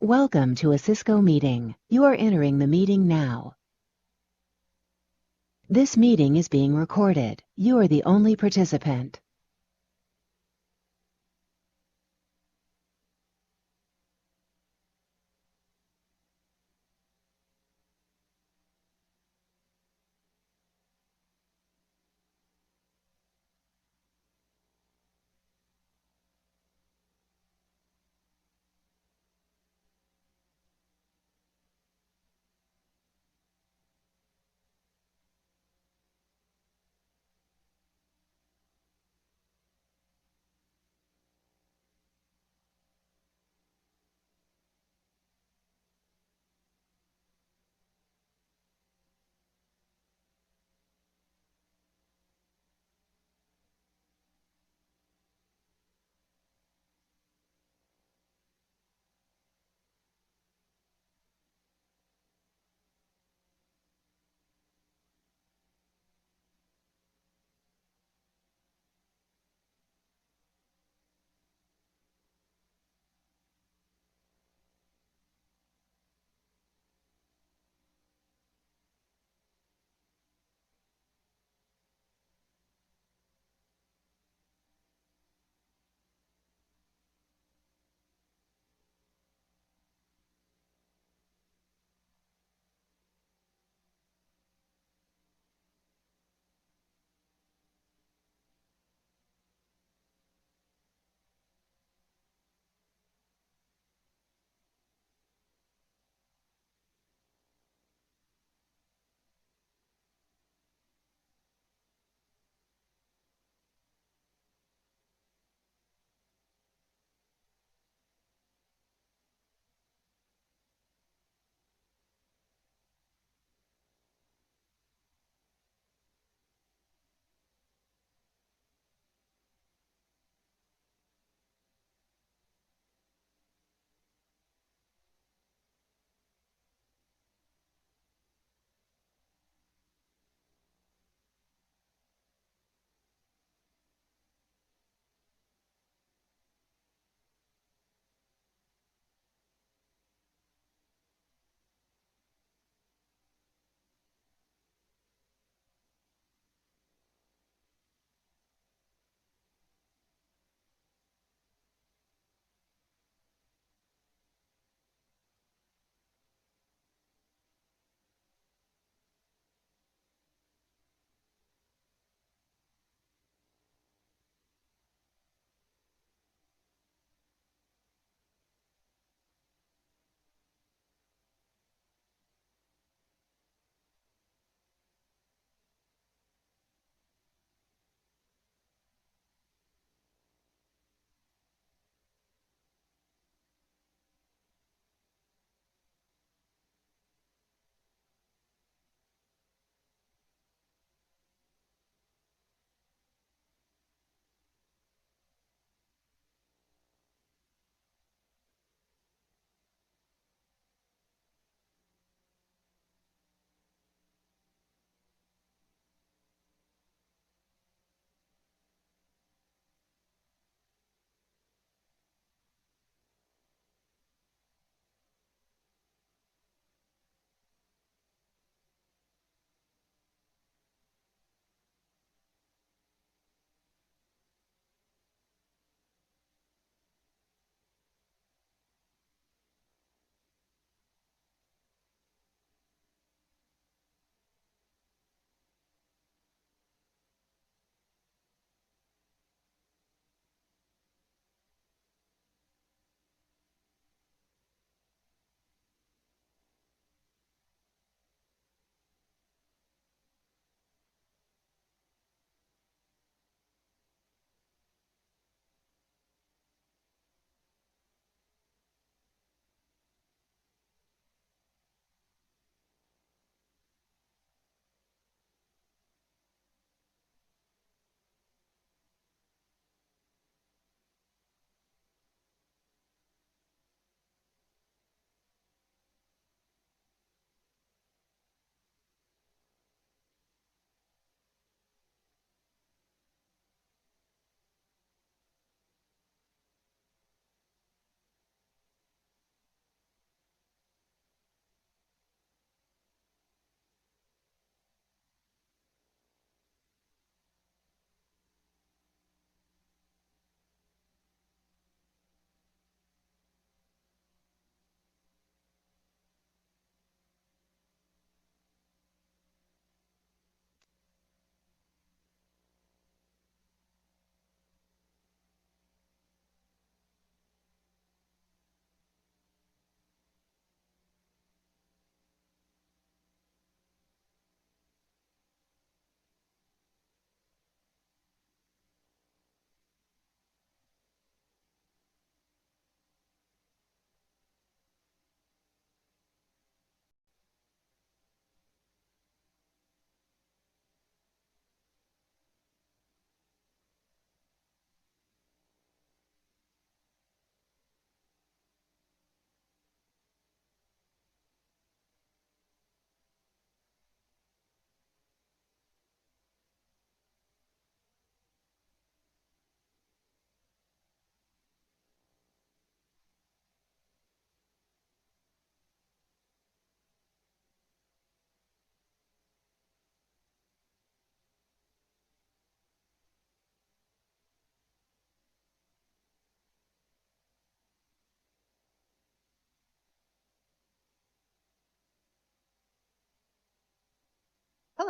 Welcome to a Cisco meeting. You are entering the meeting now. This meeting is being recorded. You are the only participant.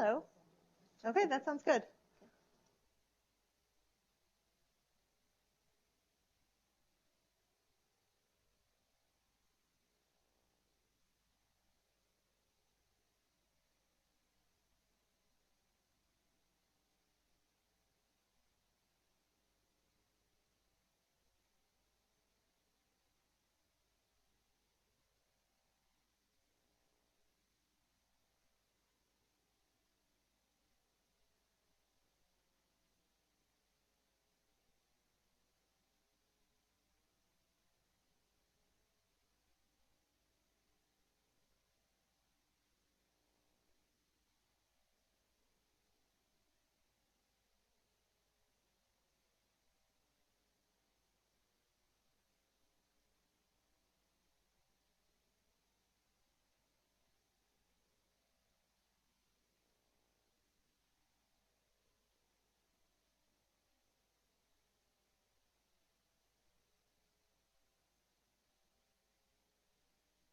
Hello. Okay, that sounds good.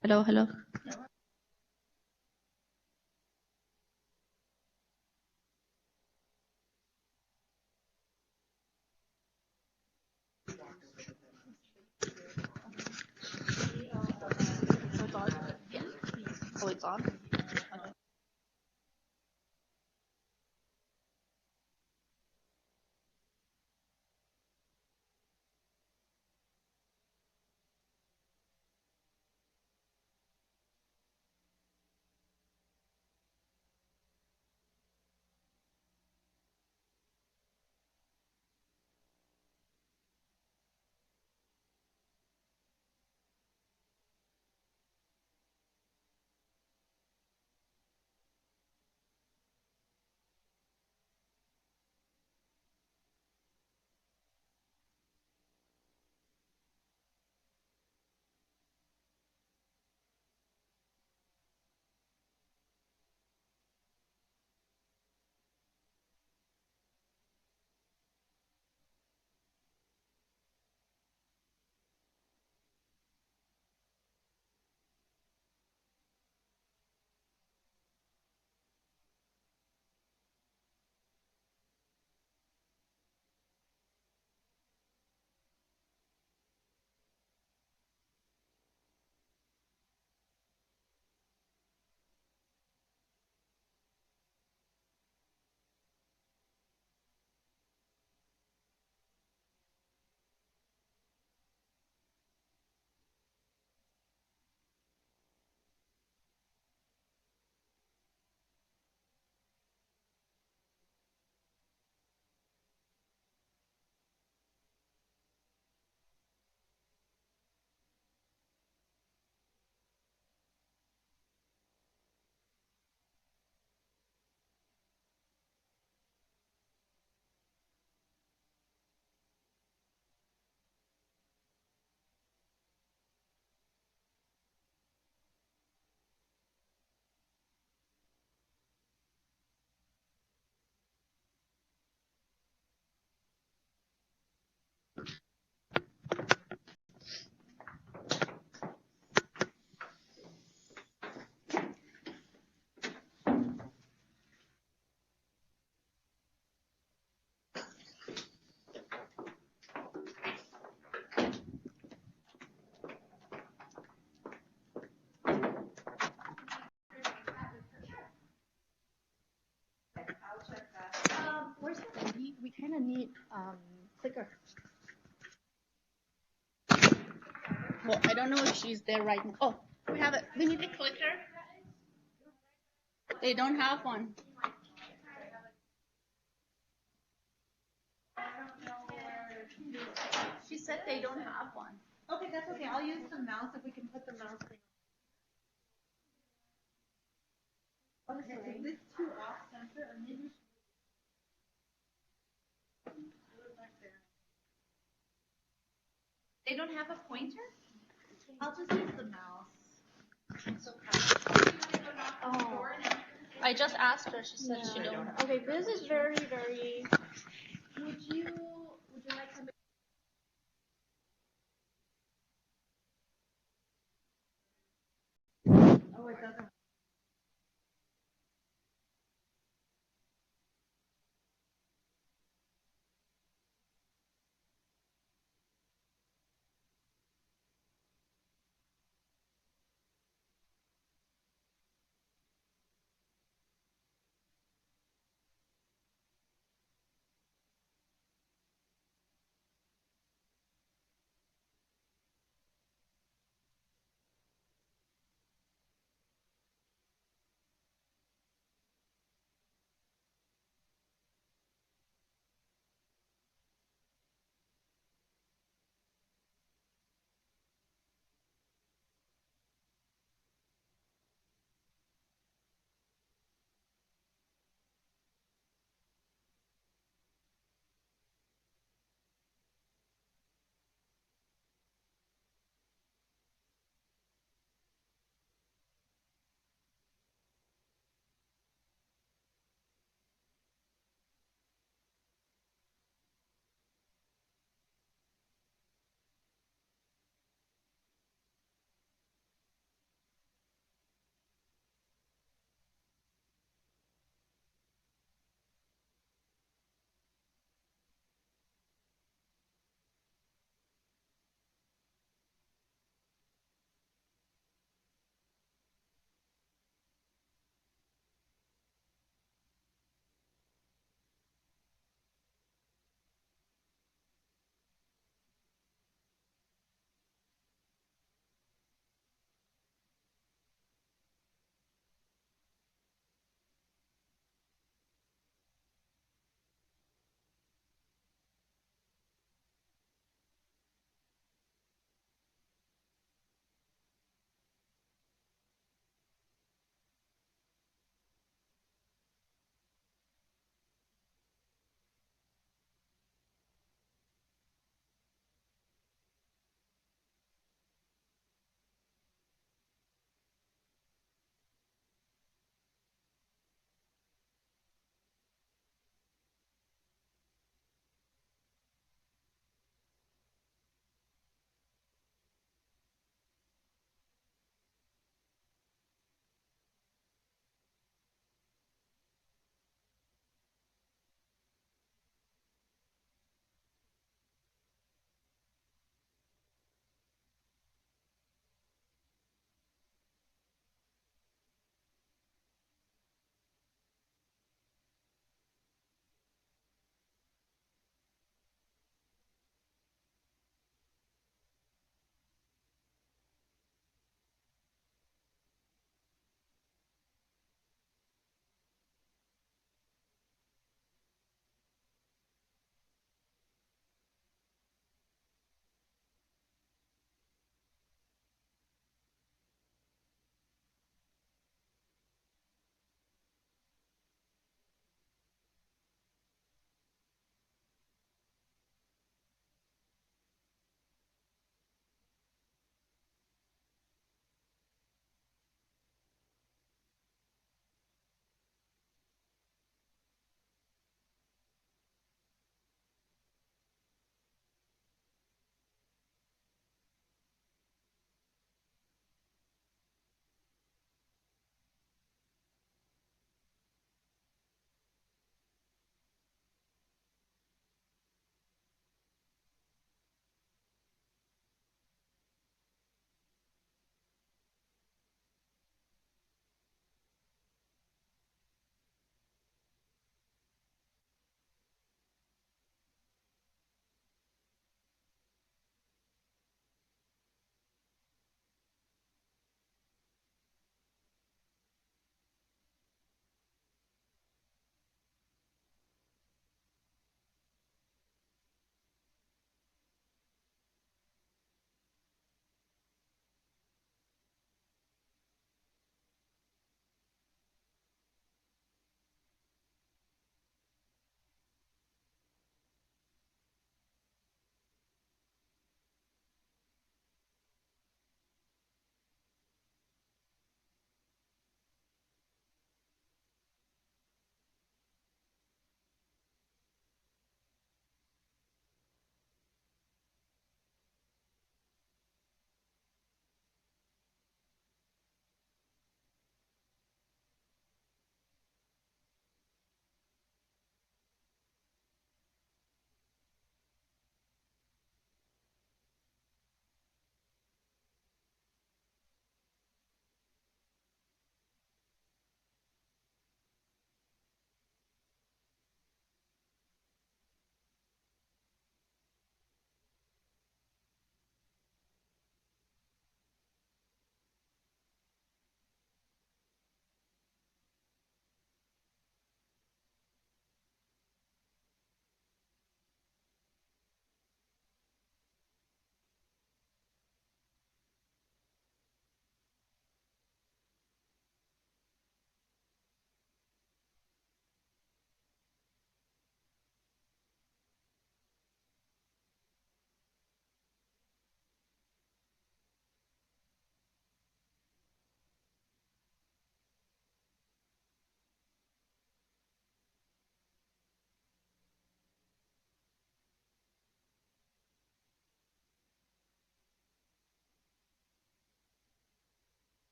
Hello, hello. So it's on? Yeah. Oh, it's on? Okay. Where's the lady? We kind of need clicker. Well, I don't know if she's there right now. Oh, we have it. We need a clicker. They don't have one. She said they don't have one. Okay, that's okay. I'll use the mouse if we can put the mouse thing. Okay, so this two off center and maybe. They don't have a pointer? I'll just use the mouse. Oh. I just asked her. She said she don't have. Okay, this is very, very. Would you like somebody? Oh, it doesn't.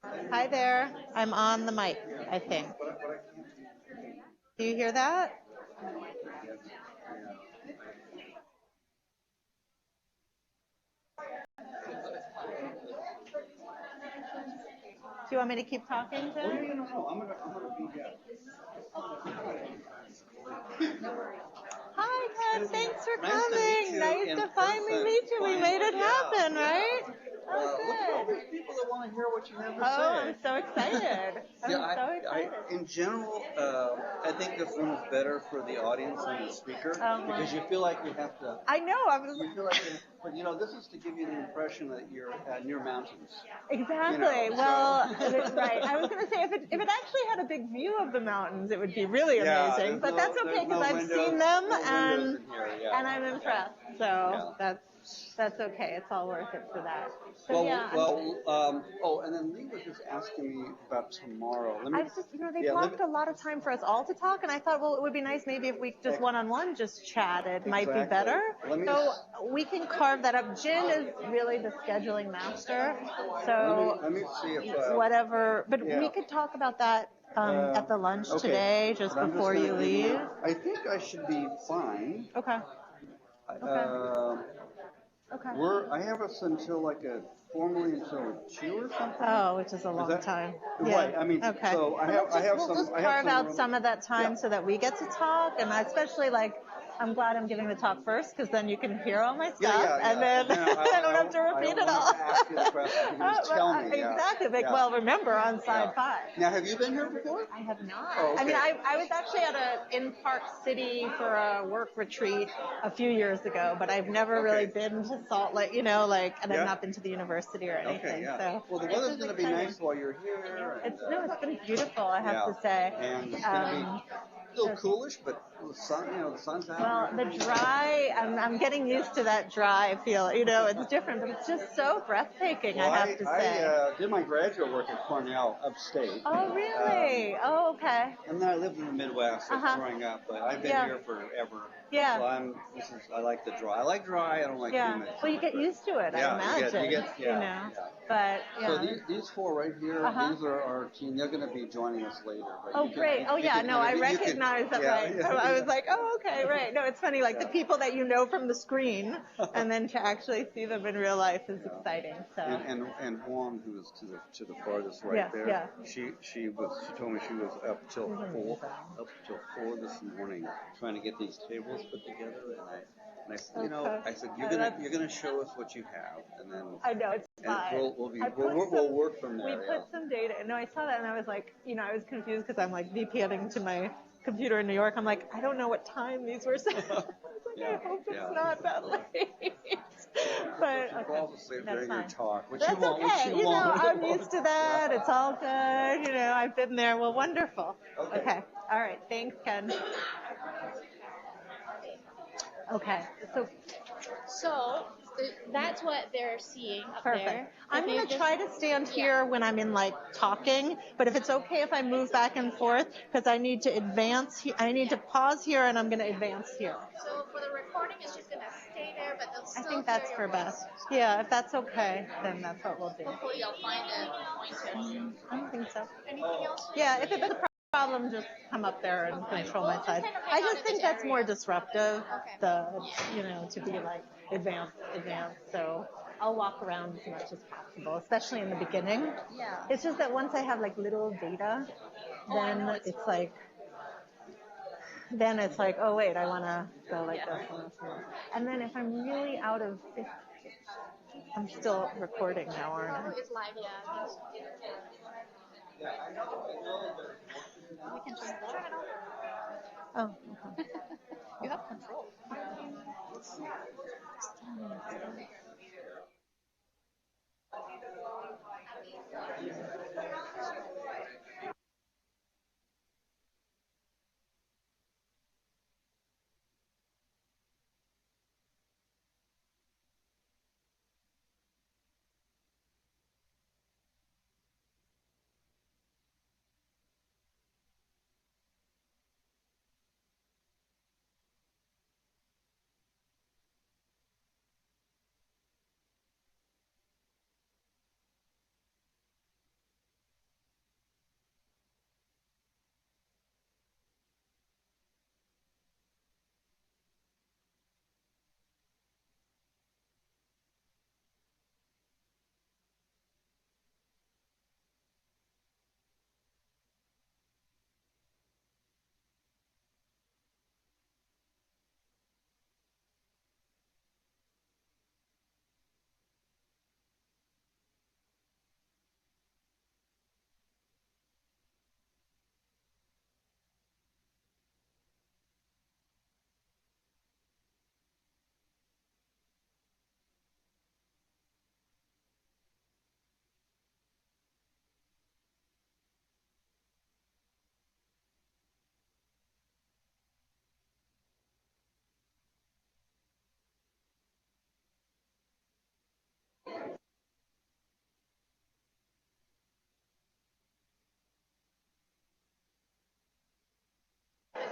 Hi there. I'm on the mic, I think. Do you hear that? Do you want me to keep talking, Jen? No, I'm gonna be here. Hi, Ken. Thanks for Nice to meet coming. you Nice in to finally person. meet you. We made it happen, Yeah. right? Look at all Oh, good. these people that want to hear what you have to Oh, say. I'm so excited. I'm so excited. In general, I think this room is better for the audience than the speaker because you feel like you have to. I know. You feel like, but this is to give you the impression that you're near mountains. Exactly. Well, right. I was going to say if it actually had a big view of the mountains, it would be really amazing. But that's okay because I've seen them and I'm impressed. So that's okay. It's all worth it for that. So, and then Lee was just asking me about tomorrow. I was just, they blocked a lot of time for us all to talk, and I thought, well, it would be nice maybe if we just one-on-one just chatted. Might be better. So we can carve that up. Jin is really the scheduling master. So let me see if whatever, but we could talk about that at the lunch today, just before you leave. I think I should be fine. Okay. I have us until formally until 2 or something. Oh, which is a long time. Right. I mean, okay. So We'll just carve out some of that time so that we get to talk, and I especially I'm glad I'm giving the talk first because then you can hear all my stuff, and then I don't have to repeat it all. Tell me. Exactly. Well, remember on side 5. Now, have you been here before? I have not. Oh, okay. I mean, I was actually in Park City for a work retreat a few years ago, but I've never really been to Salt Lake, and I've not been to the university or anything. So well, the weather's going to be nice while you're here. It's been beautiful, I have to say. And it's going to be a little coolish, but the sun, the sun's out. Well, the dry, I'm getting used to that dry feel. It's different, but it's just so breathtaking, I have to say. I did my graduate work at Cornell upstate. Oh, really? Okay. And then I lived in the Midwest growing up, but I've been here forever. Yeah. So I like the dry. I like dry, I don't like humid. Well, you get used to it, I imagine. But, So these 4 right here, these are our team. They're going to be joining us later. Great. I recognize that. Right. I was like, oh, okay, right. No, it's funny, the people that you know from the screen, and then to actually see them in real life is exciting. So. And Juan, who is to the farthest right there. Yeah. She told me she was up till 4 this morning trying to get these tables put together, and I said, I said you're gonna show us what you have, and then I know it's fine. We'll work from there. We put some data. No, I saw that, and I was like, I was confused because I'm VPNing to my computer in New York. I'm like, I don't know what time these were set. I hope it's not that late. But that's fine. Talk, that's okay. I'm used to that. It's all good. I've been there. Well, wonderful. Okay. All right. Thanks, Ken. Okay. So that's what they're seeing up there. I'm going to try to stand here when I'm in talking, but if it's okay if I move back and forth, because I need to advance, I need to pause here and I'm going to advance here. So for the recording, it's just going to stay there, but they'll still I think that's for best. Yeah, if that's okay, then that's what we'll do. Hopefully you'll find it pointed. I don't think so. Anything else? Yeah, if it's a problem, just come up there and control my side. I just think that's more disruptive, to be advanced. So I'll walk around as much as possible, especially in the beginning. Yeah. It's just that once I have little data, then it's oh wait, I want to go this. And then if I'm really out of, I'm still recording now, aren't I? It's live, yeah. We can turn it off. Oh, okay. You have control.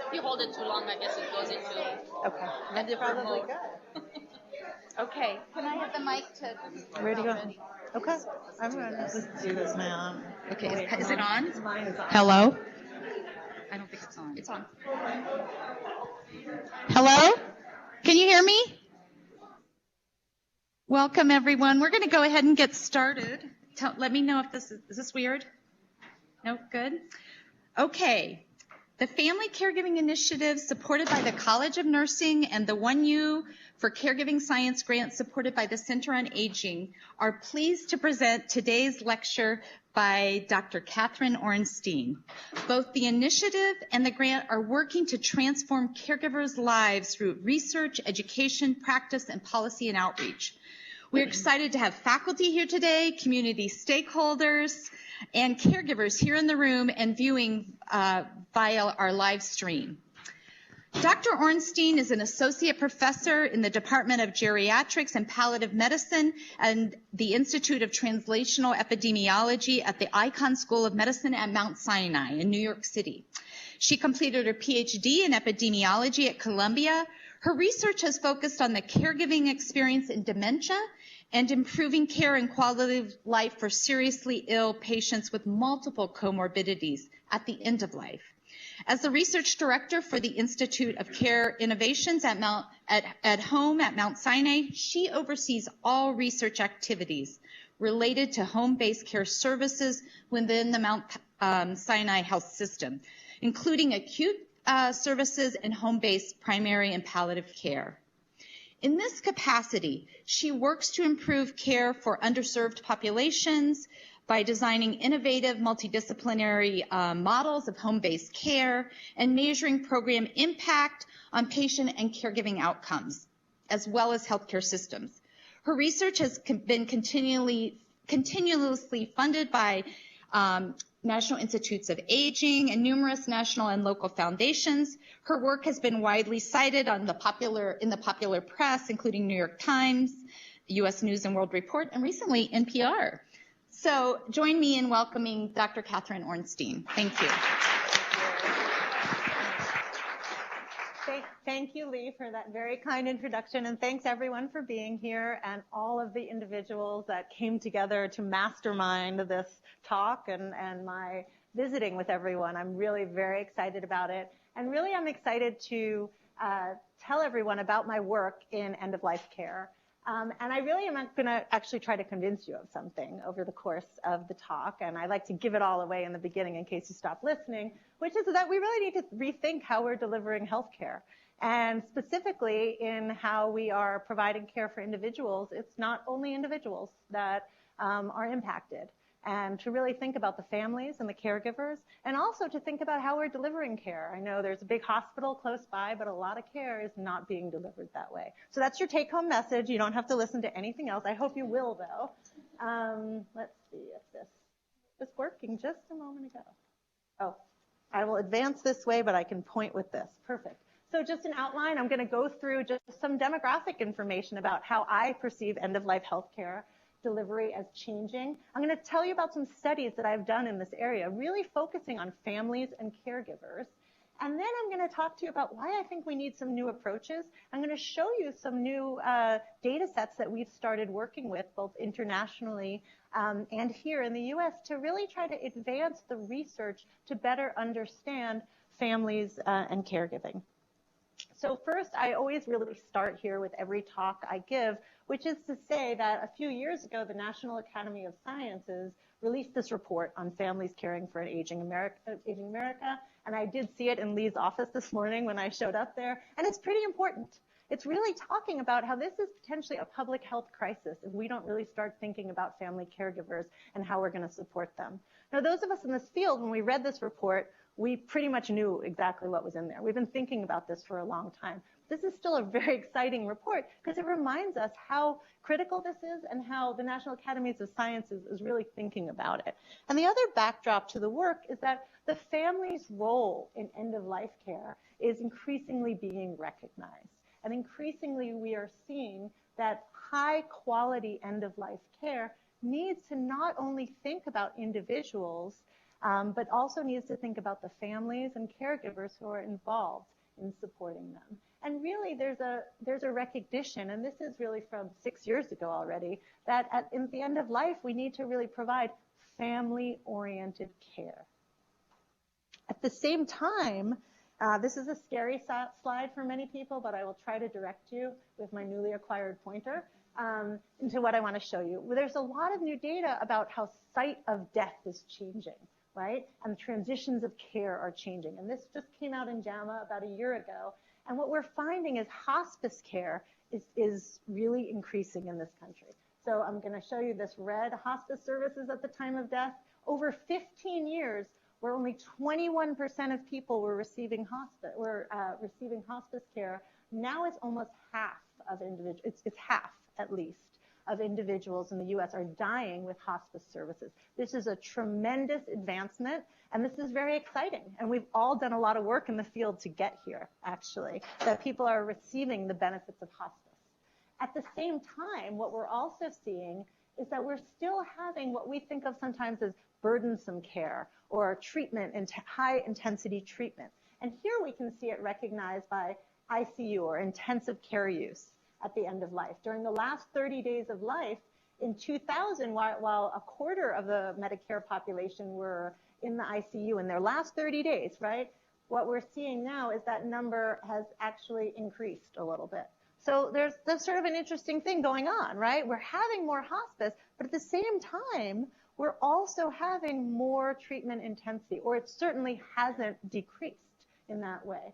If you hold it too long, I guess it goes into Okay. a different mode. Good. Okay. Can I have the mic to? Where do you go? Okay. I'm going to just do this now. Okay, is it on? Mine is on. Hello? I don't think it's on. It's on. Hello? Can you hear me? Welcome, everyone. We're going to go ahead and get started. Let me know if is this weird? No? Good? Okay. The Family Caregiving Initiative, supported by the College of Nursing, and the 1U for Caregiving Science grant, supported by the Center on Aging, are pleased to present today's lecture by Dr. Catherine Ornstein. Both the initiative and the grant are working to transform caregivers' lives through research, education, practice, and policy and outreach. We're excited to have faculty here today, community stakeholders, and caregivers here in the room and viewing via our live stream. Dr. Ornstein is an associate professor in the Department of Geriatrics and Palliative Medicine and the Institute of Translational Epidemiology at the Icahn School of Medicine at Mount Sinai in New York City. She completed her PhD in epidemiology at Columbia. Her research has focused on the caregiving experience in dementia and improving care and quality of life for seriously ill patients with multiple comorbidities at the end of life. As the research director for the Institute of Care Innovations at home at Mount Sinai, she oversees all research activities related to home-based care services within the Mount Sinai Health System, including acute services and home-based primary and palliative care. In this capacity, she works to improve care for underserved populations by designing innovative multidisciplinary models of home-based care and measuring program impact on patient and caregiving outcomes, as well as healthcare systems. Her research has been continuously funded by National Institutes of Aging and numerous national and local foundations. Her work has been widely cited in the popular press, including New York Times, U.S. News and World Report, and recently NPR. So join me in welcoming Dr. Catherine Ornstein. Thank you. Thank you, Lee, for that very kind introduction, and thanks everyone for being here and all of the individuals that came together to mastermind this talk and my visiting with everyone. I'm really very excited about it, and really I'm excited to tell everyone about my work in end-of-life care. And I really am going to actually try to convince you of something over the course of the talk, and I like to give it all away in the beginning in case you stop listening, which is that we really need to rethink how we're delivering health care. And specifically in how we are providing care for individuals, it's not only individuals that are impacted. And to really think about the families and the caregivers, and also to think about how we're delivering care. I know there's a big hospital close by, but a lot of care is not being delivered that way. So that's your take-home message. You don't have to listen to anything else. I hope you will, though. Let's see if this was working just a moment ago. Oh, I will advance this way, but I can point with this. Perfect. So just an outline, I'm going to go through just some demographic information about how I perceive end-of-life healthcare delivery as changing. I'm going to tell you about some studies that I've done in this area, really focusing on families and caregivers. And then I'm going to talk to you about why I think we need some new approaches. I'm going to show you some new data sets that we've started working with, both internationally and here in the U.S., to really try to advance the research to better understand families and caregiving. So first, I always really start here with every talk I give, which is to say that a few years ago, the National Academy of Sciences released this report on families caring for an aging America, and I did see it in Lee's office this morning when I showed up there, and it's pretty important. It's really talking about how this is potentially a public health crisis if we don't really start thinking about family caregivers and how we're going to support them. Now, those of us in this field, when we read this report, we pretty much knew exactly what was in there. We've been thinking about this for a long time. This is still a very exciting report because it reminds us how critical this is and how the National Academies of Sciences is really thinking about it. And the other backdrop to the work is that the family's role in end-of-life care is increasingly being recognized. And increasingly we are seeing that high-quality end-of-life care needs to not only think about individuals but also needs to think about the families and caregivers who are involved in supporting them. And really, there's a recognition, and this is really from 6 years ago already, that at the end of life, we need to really provide family-oriented care. At the same time, this is a scary slide for many people, but I will try to direct you with my newly acquired pointer into what I want to show you. There's a lot of new data about how site of death is changing, right? And transitions of care are changing. And this just came out in JAMA about a year ago. And what we're finding is hospice care is really increasing in this country. So I'm going to show you this red hospice services at the time of death. Over 15 years, where only 21% of people were receiving hospice care, now it's almost half of individuals. It's half at least of individuals in the U.S. are dying with hospice services. This is a tremendous advancement, and this is very exciting. And we've all done a lot of work in the field to get here, actually, that people are receiving the benefits of hospice. At the same time, what we're also seeing is that we're still having what we think of sometimes as burdensome care or treatment and high-intensity treatment. And here we can see it recognized by ICU or intensive care use at the end of life. During the last 30 days of life, in 2000, while a quarter of the Medicare population were in the ICU in their last 30 days, right? What we're seeing now is that number has actually increased a little bit. So there's sort of an interesting thing going on, right? We're having more hospice, but at the same time, we're also having more treatment intensity, or it certainly hasn't decreased in that way.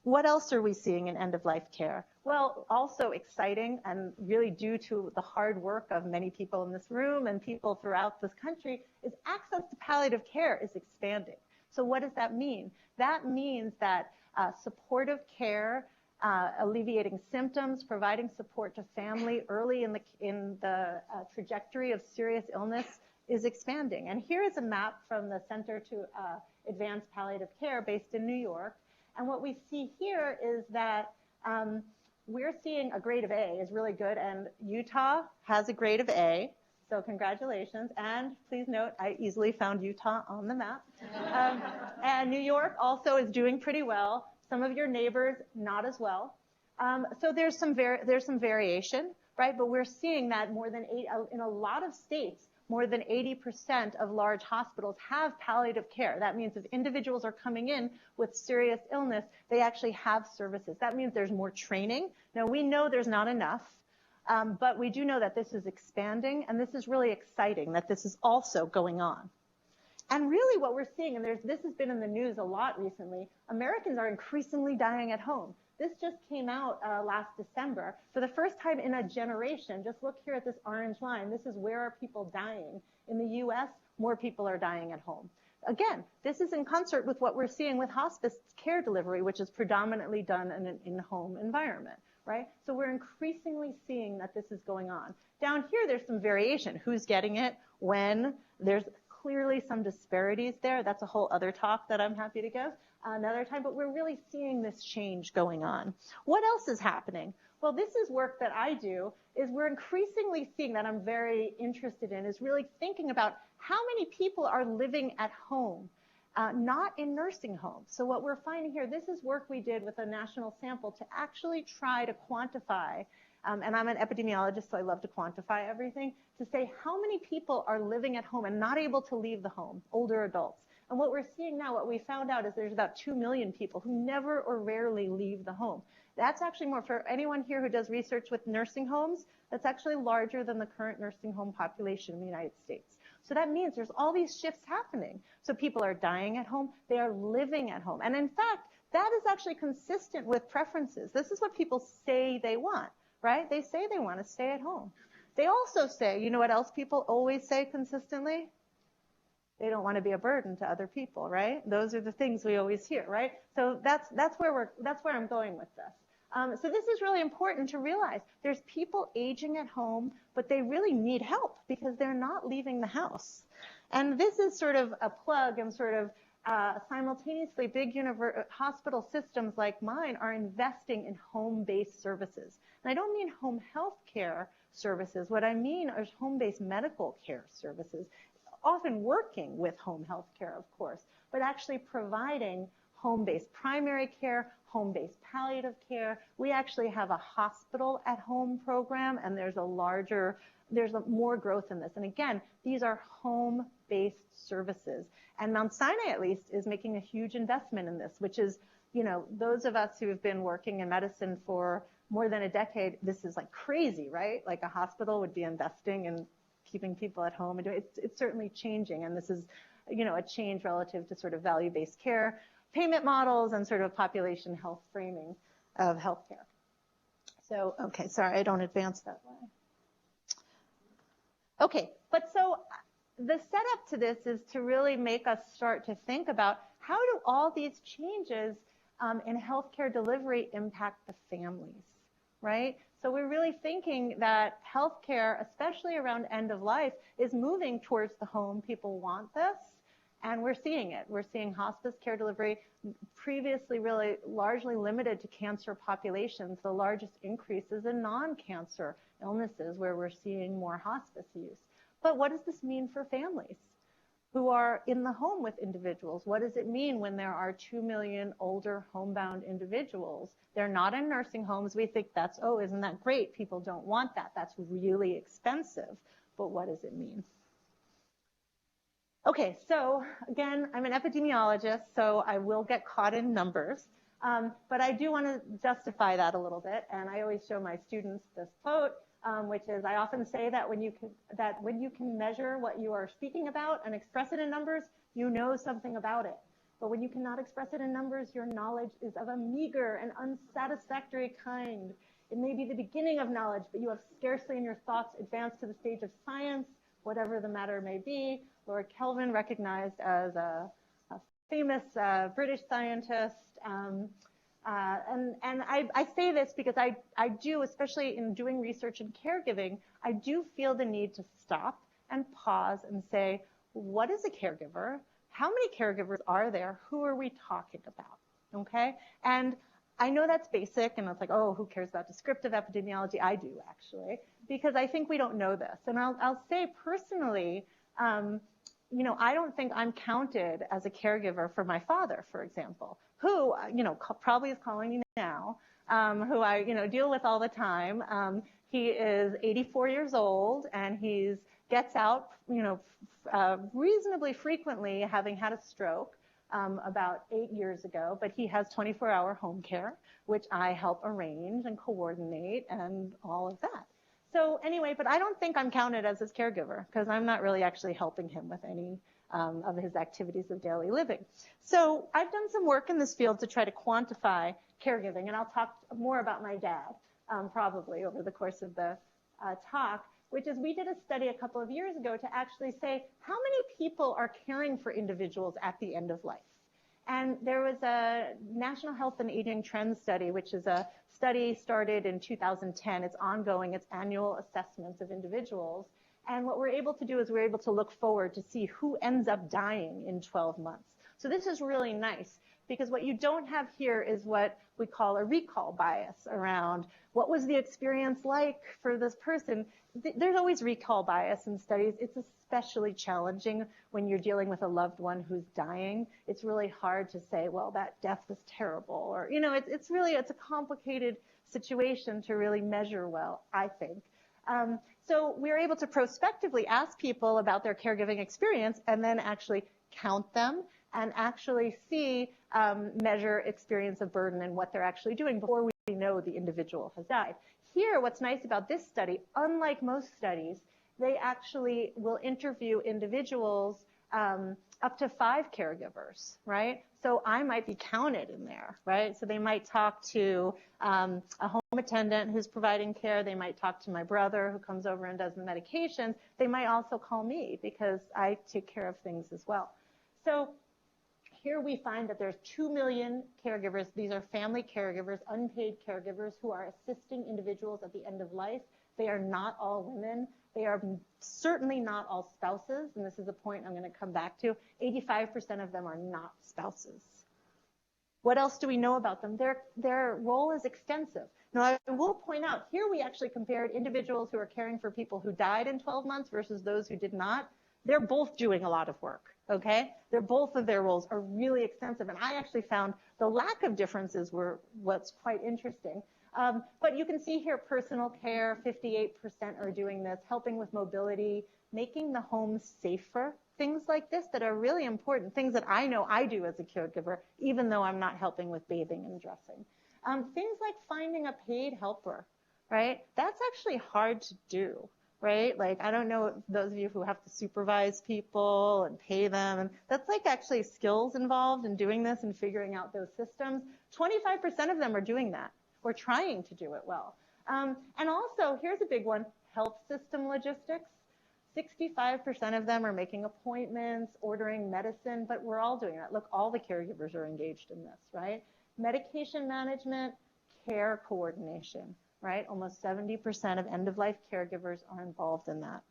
What else are we seeing in end-of-life care? Well, also exciting and really due to the hard work of many people in this room and people throughout this country is access to palliative care is expanding. So what does that mean? That means that supportive care, alleviating symptoms, providing support to family early in the trajectory of serious illness is expanding. And here is a map from the Center to Advance Palliative Care based in New York. And what we see here is that we're seeing a grade of A is really good, and Utah has a grade of A, so congratulations. And please note, I easily found Utah on the map. And New York also is doing pretty well. Some of your neighbors, not as well. So there's some variation, right? But we're seeing that in a lot of states, more than 80% of large hospitals have palliative care. That means if individuals are coming in with serious illness, they actually have services. That means there's more training. Now, we know there's not enough, but we do know that this is expanding, and this is really exciting that this is also going on. And really what we're seeing, and this has been in the news a lot recently, Americans are increasingly dying at home. This just came out last December. For the first time in a generation, just look here at this orange line. This is where are people dying. In the U.S., more people are dying at home. Again, this is in concert with what we're seeing with hospice care delivery, which is predominantly done in an in-home environment, right? So we're increasingly seeing that this is going on. Down here, there's some variation. Who's getting it? When? There's clearly some disparities there. That's a whole other talk that I'm happy to give another time, but we're really seeing this change going on. What else is happening? Well, this is work that I do, is we're increasingly seeing that I'm very interested in, is really thinking about how many people are living at home, not in nursing homes. So what we're finding here, this is work we did with a national sample to actually try to quantify, and I'm an epidemiologist, so I love to quantify everything, to say how many people are living at home and not able to leave the home, older adults. And what we're seeing now, what we found out is there's about 2 million people who never or rarely leave the home. That's actually more, for anyone here who does research with nursing homes, that's actually larger than the current nursing home population in the United States. So that means there's all these shifts happening. So people are dying at home, they are living at home. And in fact, that is actually consistent with preferences. This is what people say they want, right? They say they want to stay at home. They also say, you know what else people always say consistently? They don't want to be a burden to other people, right? Those are the things we always hear, right? So that's where I'm going with this. So this is really important to realize. There's people aging at home, but they really need help because they're not leaving the house. And this is sort of a plug and sort of simultaneously big hospital systems like mine are investing in home-based services. And I don't mean home health care services. What I mean is home-based medical care services. often working with home health care, of course, but actually providing home-based primary care, home-based palliative care. We actually have a hospital at home program, and there's more growth in this. And again, these are home-based services. And Mount Sinai, at least, is making a huge investment in this, which is, you know, those of us who have been working in medicine for more than a decade, this is like crazy, right? Like a hospital would be investing in keeping people at home. And it's certainly changing. And this is, you know, a change relative to sort of value-based care, payment models, and sort of population health framing of healthcare. So, okay, sorry, I don't advance that way. Okay, but so the setup to this is to really make us start to think about how do all these changes in healthcare delivery impact the families, right? So we're really thinking that healthcare, especially around end of life, is moving towards the home. People want this, and we're seeing it. We're seeing hospice care delivery previously really largely limited to cancer populations. The largest increases in non-cancer illnesses where we're seeing more hospice use. But what does this mean for families who are in the home with individuals? What does it mean when there are 2 million older homebound individuals? They're not in nursing homes. We think that's, oh, isn't that great? People don't want that. That's really expensive. But what does it mean? Okay, so again, I'm an epidemiologist, so I will get caught in numbers. But I do want to justify that a little bit. And I always show my students this quote, which is, I often say that when you can measure what you are speaking about and express it in numbers, you know something about it. But when you cannot express it in numbers, your knowledge is of a meager and unsatisfactory kind. It may be the beginning of knowledge, but you have scarcely in your thoughts advanced to the stage of science, whatever the matter may be. Lord Kelvin, recognized as a famous British scientist. And I say this because I do, especially in doing research in caregiving, I do feel the need to stop and pause and say, what is a caregiver? How many caregivers are there? Who are we talking about? Okay? And I know that's basic, and it's like, oh, who cares about descriptive epidemiology? I do, actually, because I think we don't know this. And I'll say personally, you know, I don't think I'm counted as a caregiver for my father, for example, who, you know, probably is calling me now, who I, you know, deal with all the time. He is 84 years old, and he gets out, you know, reasonably frequently, having had a stroke about 8 years ago, but he has 24-hour home care, which I help arrange and coordinate and all of that. So anyway, but I don't think I'm counted as his caregiver because I'm not really actually helping him with any of his activities of daily living. So I've done some work in this field to try to quantify caregiving, and I'll talk more about my dad probably over the course of the talk, which is we did a study a couple of years ago to actually say how many people are caring for individuals at the end of life. And there was a National Health and Aging Trends study, which is a study started in 2010. It's ongoing. It's annual assessments of individuals. And what we're able to do is we're able to look forward to see who ends up dying in 12 months. So this is really nice because what you don't have here is what we call a recall bias around what was the experience like for this person. There's always recall bias in studies. It's especially challenging when you're dealing with a loved one who's dying. It's really hard to say, well, that death was terrible, or, you know, it's a complicated situation to really measure well, I think. So we're able to prospectively ask people about their caregiving experience and then actually count them and actually see, measure experience of burden and what they're actually doing before we know the individual has died. Here, what's nice about this study, unlike most studies, they actually will interview individuals up to 5 caregivers, right? So I might be counted in there, right? So they might talk to a home attendant who's providing care. They might talk to my brother who comes over and does the medications. They might also call me because I take care of things as well. So here we find that there's 2 million caregivers. These are family caregivers, unpaid caregivers who are assisting individuals at the end of life. They are not all women. They are certainly not all spouses, and this is a point I'm going to come back to. 85% of them are not spouses. What else do we know about them? Their role is extensive. Now, I will point out, here we actually compared individuals who are caring for people who died in 12 months versus those who did not. they're both doing a lot of work, okay? Both of their roles are really extensive, and I actually found the lack of differences were what's quite interesting. But you can see here personal care, 58% are doing this, helping with mobility, making the home safer, things like this that are really important, things that I know I do as a caregiver, even though I'm not helping with bathing and dressing. Things like finding a paid helper, right? That's actually hard to do, right? Like, I don't know those of you who have to supervise people and pay them, and that's like actually skills involved in doing this and figuring out those systems. 25% of them are doing that or trying to do it well. And also, here's a big one, health system logistics. 65% of them are making appointments, ordering medicine, but we're all doing that. Look, all the caregivers are engaged in this, right? Medication management, care coordination, right? Almost 70% of end-of-life caregivers are involved in that.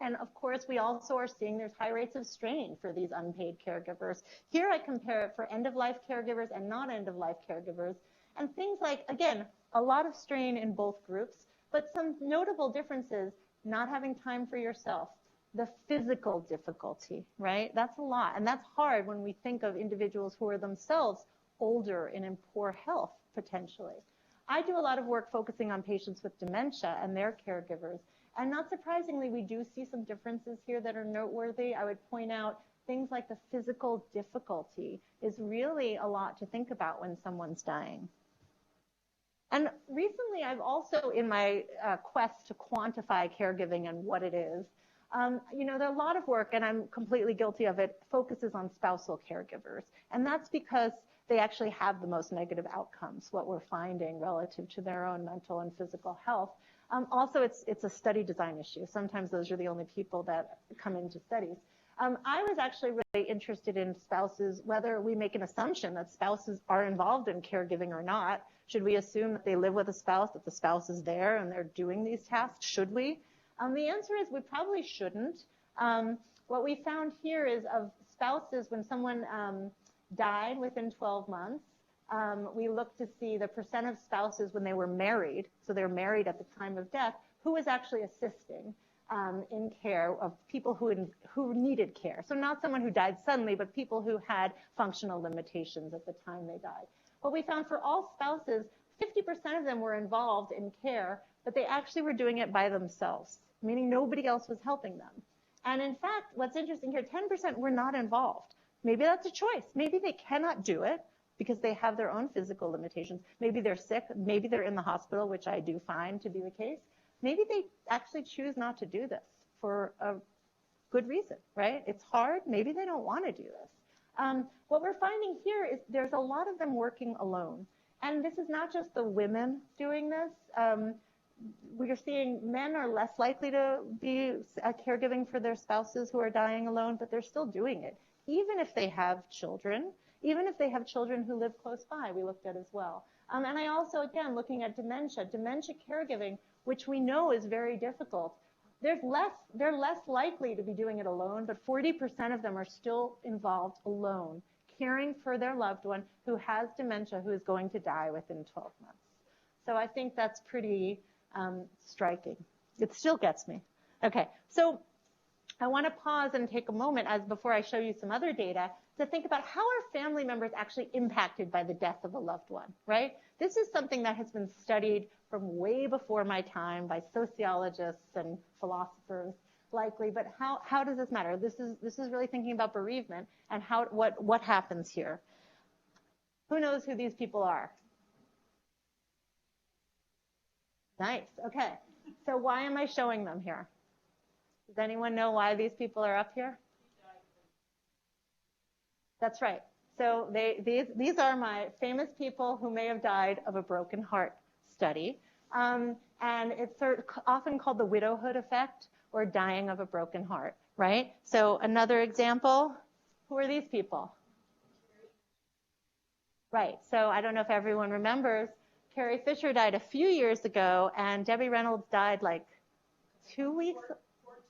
And of course, we also are seeing there's high rates of strain for these unpaid caregivers. Here I compare it for end-of-life caregivers and not end-of-life caregivers. And things like, again, a lot of strain in both groups, but some notable differences, not having time for yourself, the physical difficulty, right? That's a lot. And that's hard when we think of individuals who are themselves older and in poor health, potentially. I do a lot of work focusing on patients with dementia and their caregivers. And not surprisingly, we do see some differences here that are noteworthy. I would point out things like the physical difficulty is really a lot to think about when someone's dying. And recently, I've also, in my quest to quantify caregiving and what it is, you know, there are a lot of work, and I'm completely guilty of it, focuses on spousal caregivers. And that's because they actually have the most negative outcomes, what we're finding relative to their own mental and physical health. Also, it's a study design issue. Sometimes those are the only people that come into studies. I was actually really interested in spouses, whether we make an assumption that spouses are involved in caregiving or not. Should we assume that they live with a spouse, that the spouse is there and they're doing these tasks? Should we? The answer is we probably shouldn't. What we found here is of spouses, when someone died within 12 months, we looked to see the percent of spouses when they were married, so they're married at the time of death, who was actually assisting in care of people who needed care. So not someone who died suddenly, but people who had functional limitations at the time they died. What we found for all spouses, 50% of them were involved in care, but they actually were doing it by themselves, meaning nobody else was helping them. And in fact, what's interesting here, 10% were not involved. Maybe that's a choice. Maybe they cannot do it because they have their own physical limitations. Maybe they're sick. Maybe they're in the hospital, which I do find to be the case. Maybe they actually choose not to do this for a good reason, right? It's hard. Maybe they don't want to do this. What we're finding here is there's a lot of them working alone. And this is not just the women doing this. We're seeing men are less likely to be caregiving for their spouses who are dying alone, but they're still doing it, even if they have children, even if they have children who live close by, we looked at as well. And I also, again, looking at dementia caregiving, which we know is very difficult. They're less likely to be doing it alone, but 40% of them are still involved alone, caring for their loved one who has dementia, who is going to die within 12 months. So I think that's pretty striking. It still gets me. Okay, so I want to pause and take a moment before I show you some other data to think about how are family members actually impacted by the death of a loved one, right? This is something that has been studied from way before my time by sociologists and philosophers likely, but how does this matter? This is really thinking about bereavement and what happens here. Who knows who these people are? Nice, okay. So why am I showing them here? Does anyone know why these people are up here? That's right. So these are my famous people who may have died of a broken heart study. And it's often called the widowhood effect or dying of a broken heart, right? So another example, who are these people? Right, so I don't know if everyone remembers, Carrie Fisher died a few years ago and Debbie Reynolds died like 2 weeks. 14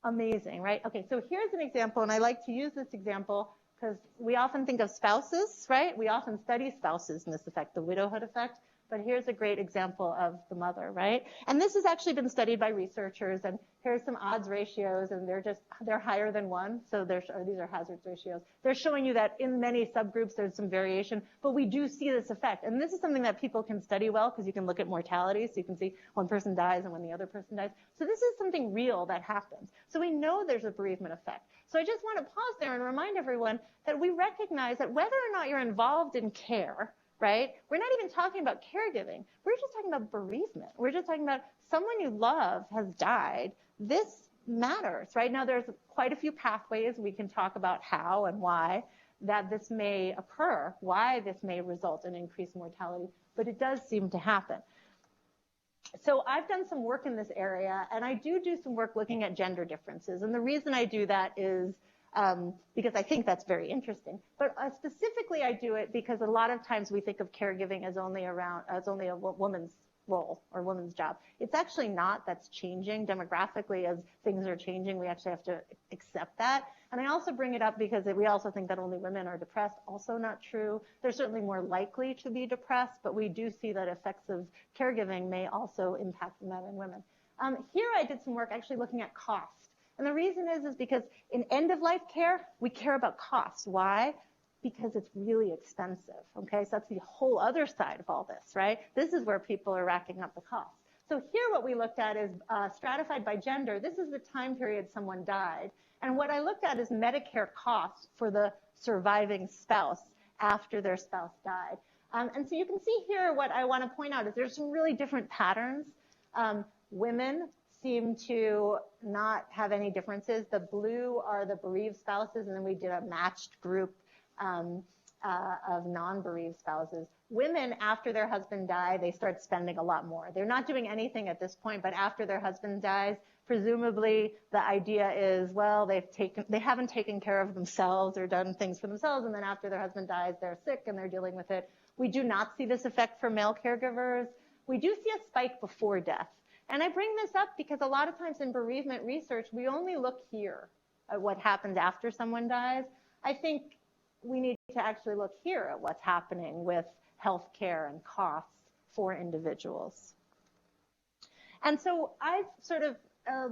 hours. Amazing, right? Okay, so here's an example, and I like to use this example because we often think of spouses, right? We often study spouses in this effect, the widowhood effect. but here's a great example of the mother, right? And this has actually been studied by researchers, and here's some odds ratios, and they're higher than 1, so these are hazard ratios. They're showing you that in many subgroups there's some variation, but we do see this effect. And this is something that people can study well, because you can look at mortality, so you can see one person dies and when the other person dies. So this is something real that happens. So we know there's a bereavement effect. So I just want to pause there and remind everyone that we recognize that whether or not you're involved in care, right? We're not even talking about caregiving. We're just talking about bereavement. We're just talking about someone you love has died. This matters, right? Now, there's quite a few pathways. We can talk about how and why that this may occur, why this may result in increased mortality, but it does seem to happen. So I've done some work in this area, and I do some work looking at gender differences. And the reason I do that is because I think that's very interesting. But specifically, I do it because a lot of times we think of caregiving as only a woman's role or woman's job. It's actually not. That's changing demographically as things are changing. We actually have to accept that. And I also bring it up because we also think that only women are depressed. Also not true. They're certainly more likely to be depressed, but we do see that effects of caregiving may also impact men and women. Here I did some work actually looking at cost. And the reason is because in end-of-life care, we care about cost. Why? Because it's really expensive, okay? So that's the whole other side of all this, right? This is where people are racking up the cost. So here what we looked at is stratified by gender. This is the time period someone died. And what I looked at is Medicare costs for the surviving spouse after their spouse died. And so you can see here what I want to point out is there's some really different patterns. Women seem to not have any differences. The blue are the bereaved spouses, and then we did a matched group of non-bereaved spouses. Women, after their husband died, they start spending a lot more. They're not doing anything at this point, but after their husband dies, presumably the idea is, well, they haven't taken care of themselves or done things for themselves, and then after their husband dies, they're sick and they're dealing with it. We do not see this effect for male caregivers. We do see a spike before death. And I bring this up because a lot of times in bereavement research, we only look here at what happens after someone dies. I think we need to actually look here at what's happening with healthcare and costs for individuals. And so I've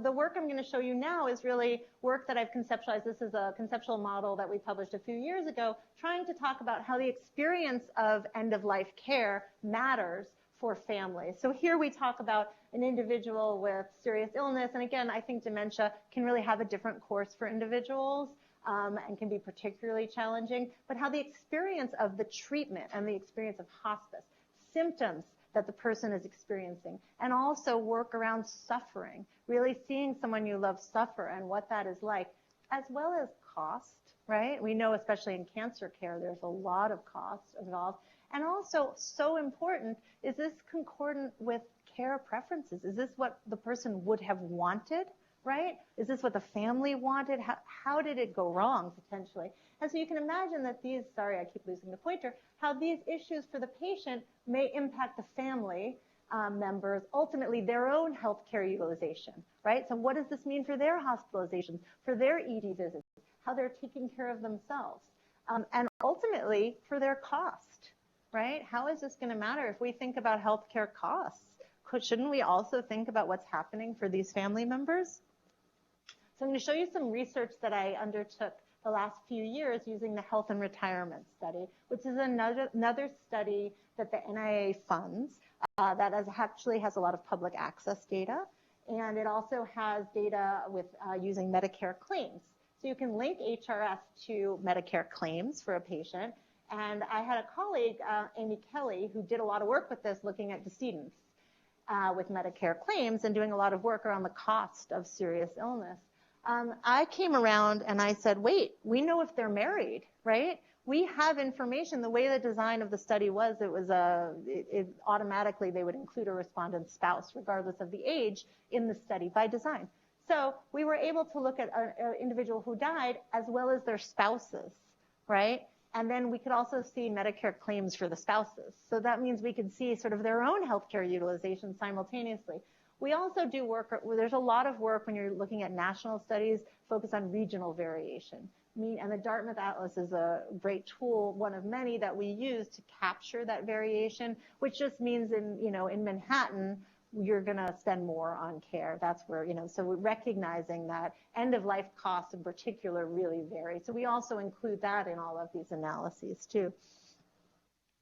the work I'm going to show you now is really work that I've conceptualized. This is a conceptual model that we published a few years ago, trying to talk about how the experience of end-of-life care matters for families. So here we talk about an individual with serious illness. And again, I think dementia can really have a different course for individuals and can be particularly challenging, but how the experience of the treatment and the experience of hospice, symptoms that the person is experiencing, and also work around suffering, really seeing someone you love suffer and what that is like, as well as cost, right? We know especially in cancer care, there's a lot of cost involved. And also, so important, is this concordant with care preferences? Is this what the person would have wanted, right? Is this what the family wanted? How did it go wrong, potentially? And so you can imagine that these, sorry, I keep losing the pointer, how these issues for the patient may impact the family members, ultimately their own healthcare utilization, right? So what does this mean for their hospitalizations, for their ED visits, how they're taking care of themselves, and ultimately for their cost, right? How is this going to matter if we think about healthcare costs? Shouldn't we also think about what's happening for these family members? So I'm going to show you some research that I undertook the last few years using the Health and Retirement Study, which is another study that the NIA funds that actually has a lot of public access data. And it also has data with using Medicare claims. So you can link HRS to Medicare claims for a patient. And I had a colleague, Amy Kelly, who did a lot of work with this, looking at decedents with Medicare claims and doing a lot of work around the cost of serious illness. I came around and I said, wait, we know if they're married, right? We have information. The way the design of the study was, it automatically they would include a respondent's spouse, regardless of the age, in the study by design. So we were able to look at an individual who died as well as their spouses, right? And then we could also see Medicare claims for the spouses. So that means we could see sort of their own healthcare utilization simultaneously. We also do work, there's a lot of work when you're looking at national studies focused on regional variation. And the Dartmouth Atlas is a great tool, one of many that we use to capture that variation, which just means in Manhattan, you're going to spend more on care. That's where, so we're recognizing that end-of-life costs in particular really vary. So we also include that in all of these analyses too.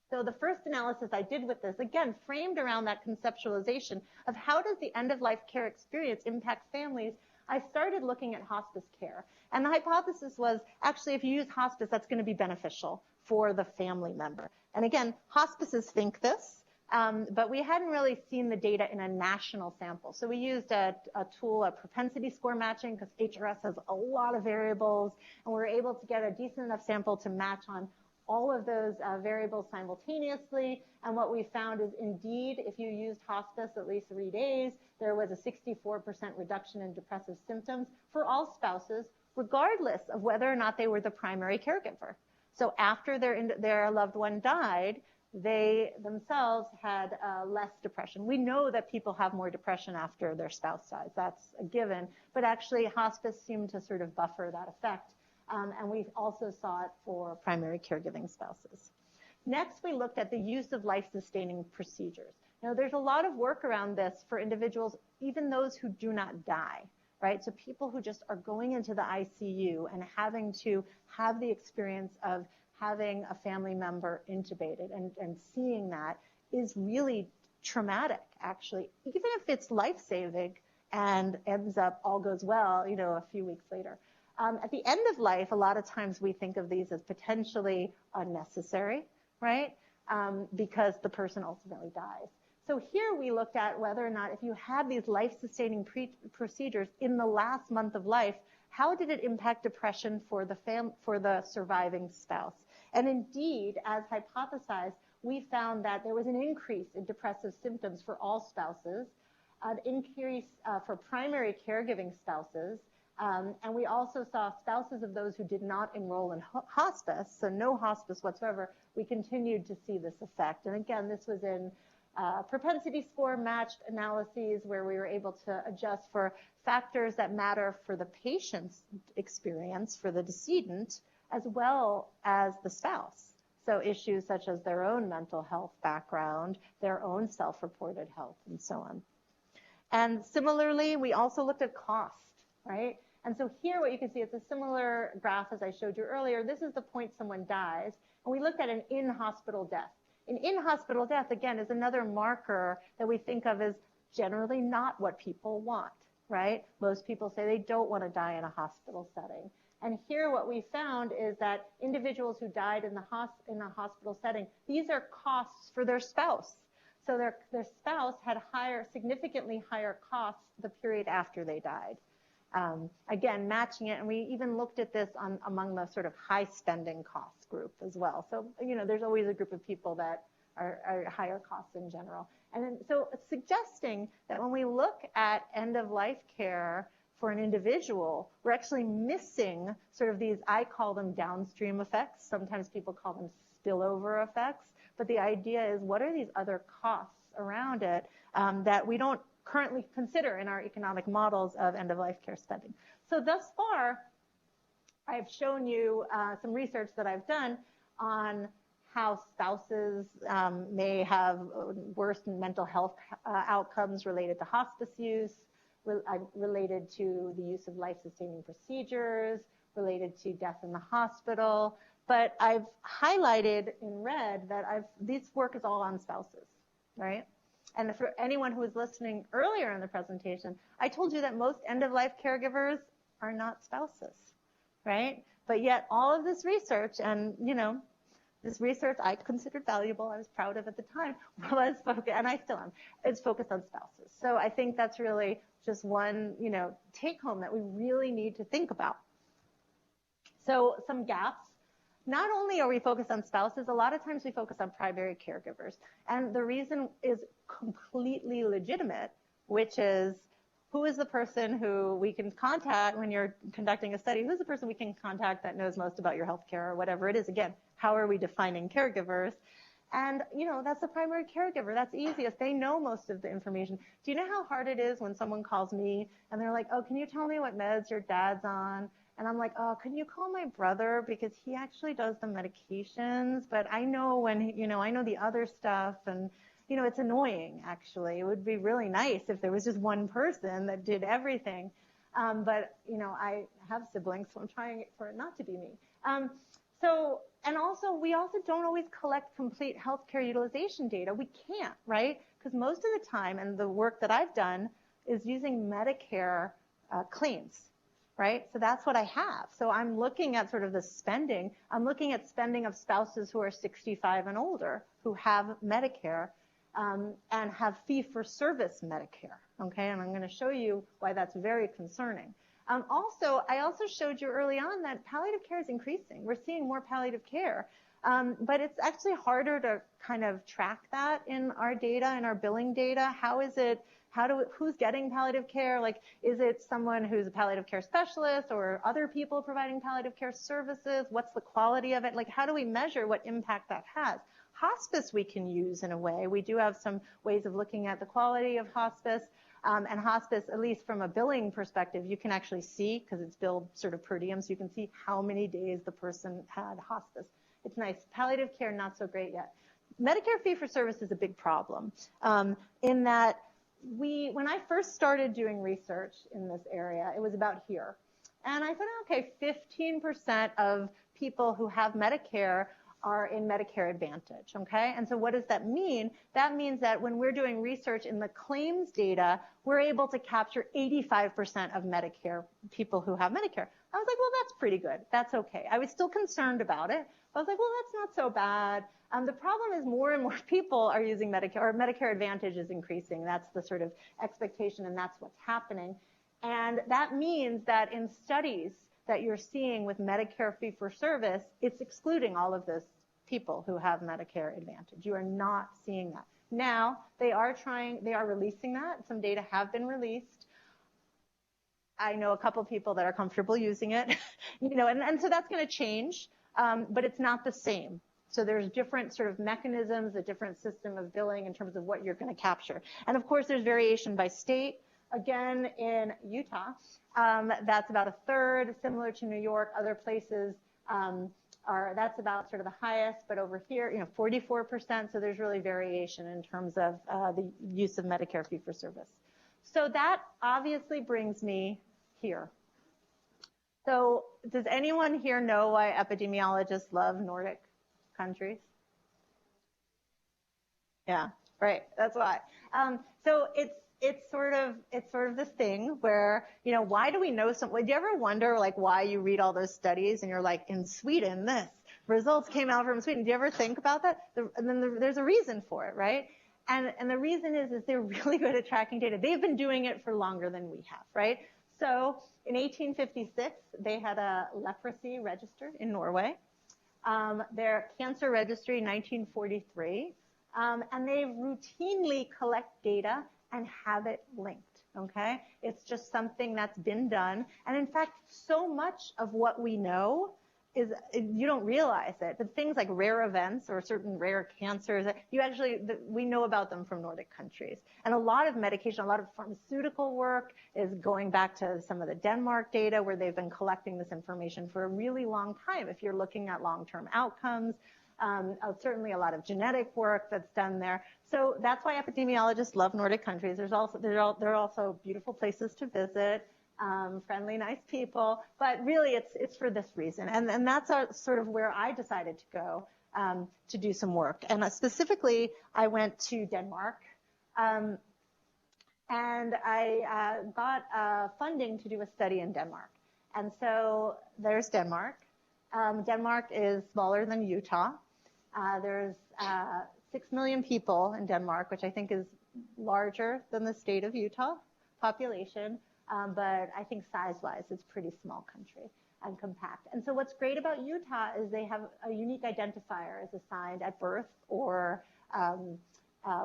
So the first analysis I did with this, again, framed around that conceptualization of how does the end-of-life care experience impact families, I started looking at hospice care. And the hypothesis was, actually, if you use hospice, that's going to be beneficial for the family member. And again, hospices think this, but we hadn't really seen the data in a national sample. So we used a tool, a propensity score matching, because HRS has a lot of variables, and we were able to get a decent enough sample to match on all of those variables simultaneously. And what we found is, indeed, if you used hospice at least 3 days, there was a 64% reduction in depressive symptoms for all spouses, regardless of whether or not they were the primary caregiver. So after their loved one died, they themselves had less depression. We know that people have more depression after their spouse dies. That's a given. But actually, hospice seemed to sort of buffer that effect. And we also saw it for primary caregiving spouses. Next, we looked at the use of life-sustaining procedures. Now, there's a lot of work around this for individuals, even those who do not die, right? So people who just are going into the ICU and having to have the experience of having a family member intubated and seeing that is really traumatic, actually, even if it's life-saving and ends up all goes well, a few weeks later. At the end of life, a lot of times we think of these as potentially unnecessary, right? Because the person ultimately dies. So here we looked at whether or not if you had these life-sustaining procedures in the last month of life, how did it impact depression for the surviving spouse? And indeed, as hypothesized, we found that there was an increase in depressive symptoms for all spouses, an increase for primary caregiving spouses, and we also saw spouses of those who did not enroll in hospice, so no hospice whatsoever, we continued to see this effect. And again, this was in propensity score matched analyses where we were able to adjust for factors that matter for the patient's experience, for the decedent, as well as the spouse. So issues such as their own mental health background, their own self-reported health, and so on. And similarly, we also looked at cost, right? And so here what you can see, it's a similar graph as I showed you earlier. This is the point someone dies, and we looked at an in-hospital death. An in-hospital death, again, is another marker that we think of as generally not what people want, right? Most people say they don't want to die in a hospital setting. And here what we found is that individuals who died in a hospital setting, these are costs for their spouse. So their spouse had significantly higher costs the period after they died. Again, matching it, and we even looked at this among the sort of high spending costs group as well. So, there's always a group of people that are higher costs in general. And then, so it's suggesting that when we look at end-of-life care for an individual, we're actually missing sort of these, I call them downstream effects. Sometimes people call them spillover effects. But the idea is, what are these other costs around it that we don't currently consider in our economic models of end-of-life care spending? So thus far, I've shown you some research that I've done on how spouses may have worse mental health outcomes related to hospice use, related to the use of life-sustaining procedures, related to death in the hospital. But I've highlighted in red that this work is all on spouses, right? And for anyone who was listening earlier in the presentation, I told you that most end-of-life caregivers are not spouses, right? But yet all of this research, and this research I considered valuable, I was proud of at the time, was focused, and I still am, it's focused on spouses. So I think that's really just one, take home that we really need to think about. So some gaps. Not only are we focused on spouses, a lot of times we focus on primary caregivers. And the reason is completely legitimate, which is, who is the person who we can contact when you're conducting a study? Who's the person we can contact that knows most about your healthcare or whatever it is? Again, how are we defining caregivers? And, that's the primary caregiver. That's easiest. They know most of the information. Do you know how hard it is when someone calls me and they're like, oh, can you tell me what meds your dad's on? And I'm like, oh, can you call my brother? Because he actually does the medications, but I know I know the other stuff, and, it's annoying, actually. It would be really nice if there was just one person that did everything. But, I have siblings, so I'm trying for it not to be me. We also don't always collect complete healthcare utilization data. We can't, right? Because most of the time, and the work that I've done is using Medicare claims, right? So that's what I have. So I'm looking at sort of the spending. I'm looking at spending of spouses who are 65 and older who have Medicare and have fee-for-service Medicare, okay? And I'm going to show you why that's very concerning. I also showed you early on that palliative care is increasing. We're seeing more palliative care, but it's actually harder to kind of track that in our data, in our billing data. Who's getting palliative care? Like, is it someone who's a palliative care specialist or other people providing palliative care services? What's the quality of it? Like, how do we measure what impact that has? Hospice we can use in a way. We do have some ways of looking at the quality of hospice. And hospice, at least from a billing perspective, you can actually see, because it's billed sort of per diem, so you can see how many days the person had hospice. It's nice. Palliative care, not so great yet. Medicare fee-for-service is a big problem in that when I first started doing research in this area, it was about here. And I thought, okay, 15% of people who have Medicare are in Medicare Advantage, okay? And so what does that mean? That means that when we're doing research in the claims data, we're able to capture 85% of Medicare, people who have Medicare. I was like, well, that's pretty good. That's okay. I was still concerned about it. I was like, well, that's not so bad. The problem is more and more people are using Medicare, or Medicare Advantage is increasing. That's the sort of expectation, and that's what's happening. And that means that in studies that you're seeing with Medicare fee-for-service, it's excluding all of those people who have Medicare Advantage. You are not seeing that. Now, they are releasing that. Some data have been released. I know a couple people that are comfortable using it, and so that's going to change, but it's not the same. So there's different sort of mechanisms, a different system of billing in terms of what you're going to capture. And of course, there's variation by state. Again, in Utah, that's about a third, similar to New York. Other places that's about sort of the highest, but over here, 44%. So there's really variation in terms of the use of Medicare fee-for-service. So that obviously brings me here. So does anyone here know why epidemiologists love Nordic countries? Yeah, right. That's why. So it's sort of this thing where, why do we know do you ever wonder like why you read all those studies and you're like, in Sweden, this results came out from Sweden. Do you ever think about that? And then there's a reason for it, right? And the reason is they're really good at tracking data. They've been doing it for longer than we have, right? So in 1856, they had a leprosy register in Norway. Their cancer registry in 1943. And they routinely collect data and have it linked, okay? It's just something that's been done. And in fact, so much of what we know is, you don't realize it, but things like rare events or certain rare cancers, we know about them from Nordic countries. And a lot of medication, a lot of pharmaceutical work is going back to some of the Denmark data where they've been collecting this information for a really long time. If you're looking at long-term outcomes, certainly a lot of genetic work that's done there. So that's why epidemiologists love Nordic countries. They're also beautiful places to visit, friendly, nice people. But really, it's for this reason. And that's sort of where I decided to go to do some work. And specifically, I went to Denmark. And I got funding to do a study in Denmark. And so there's Denmark. Denmark is smaller than Utah. There's 6 million people in Denmark, which I think is larger than the state of Utah population. But I think size-wise, it's a pretty small country and compact. And so what's great about Utah is they have a unique identifier is assigned at birth or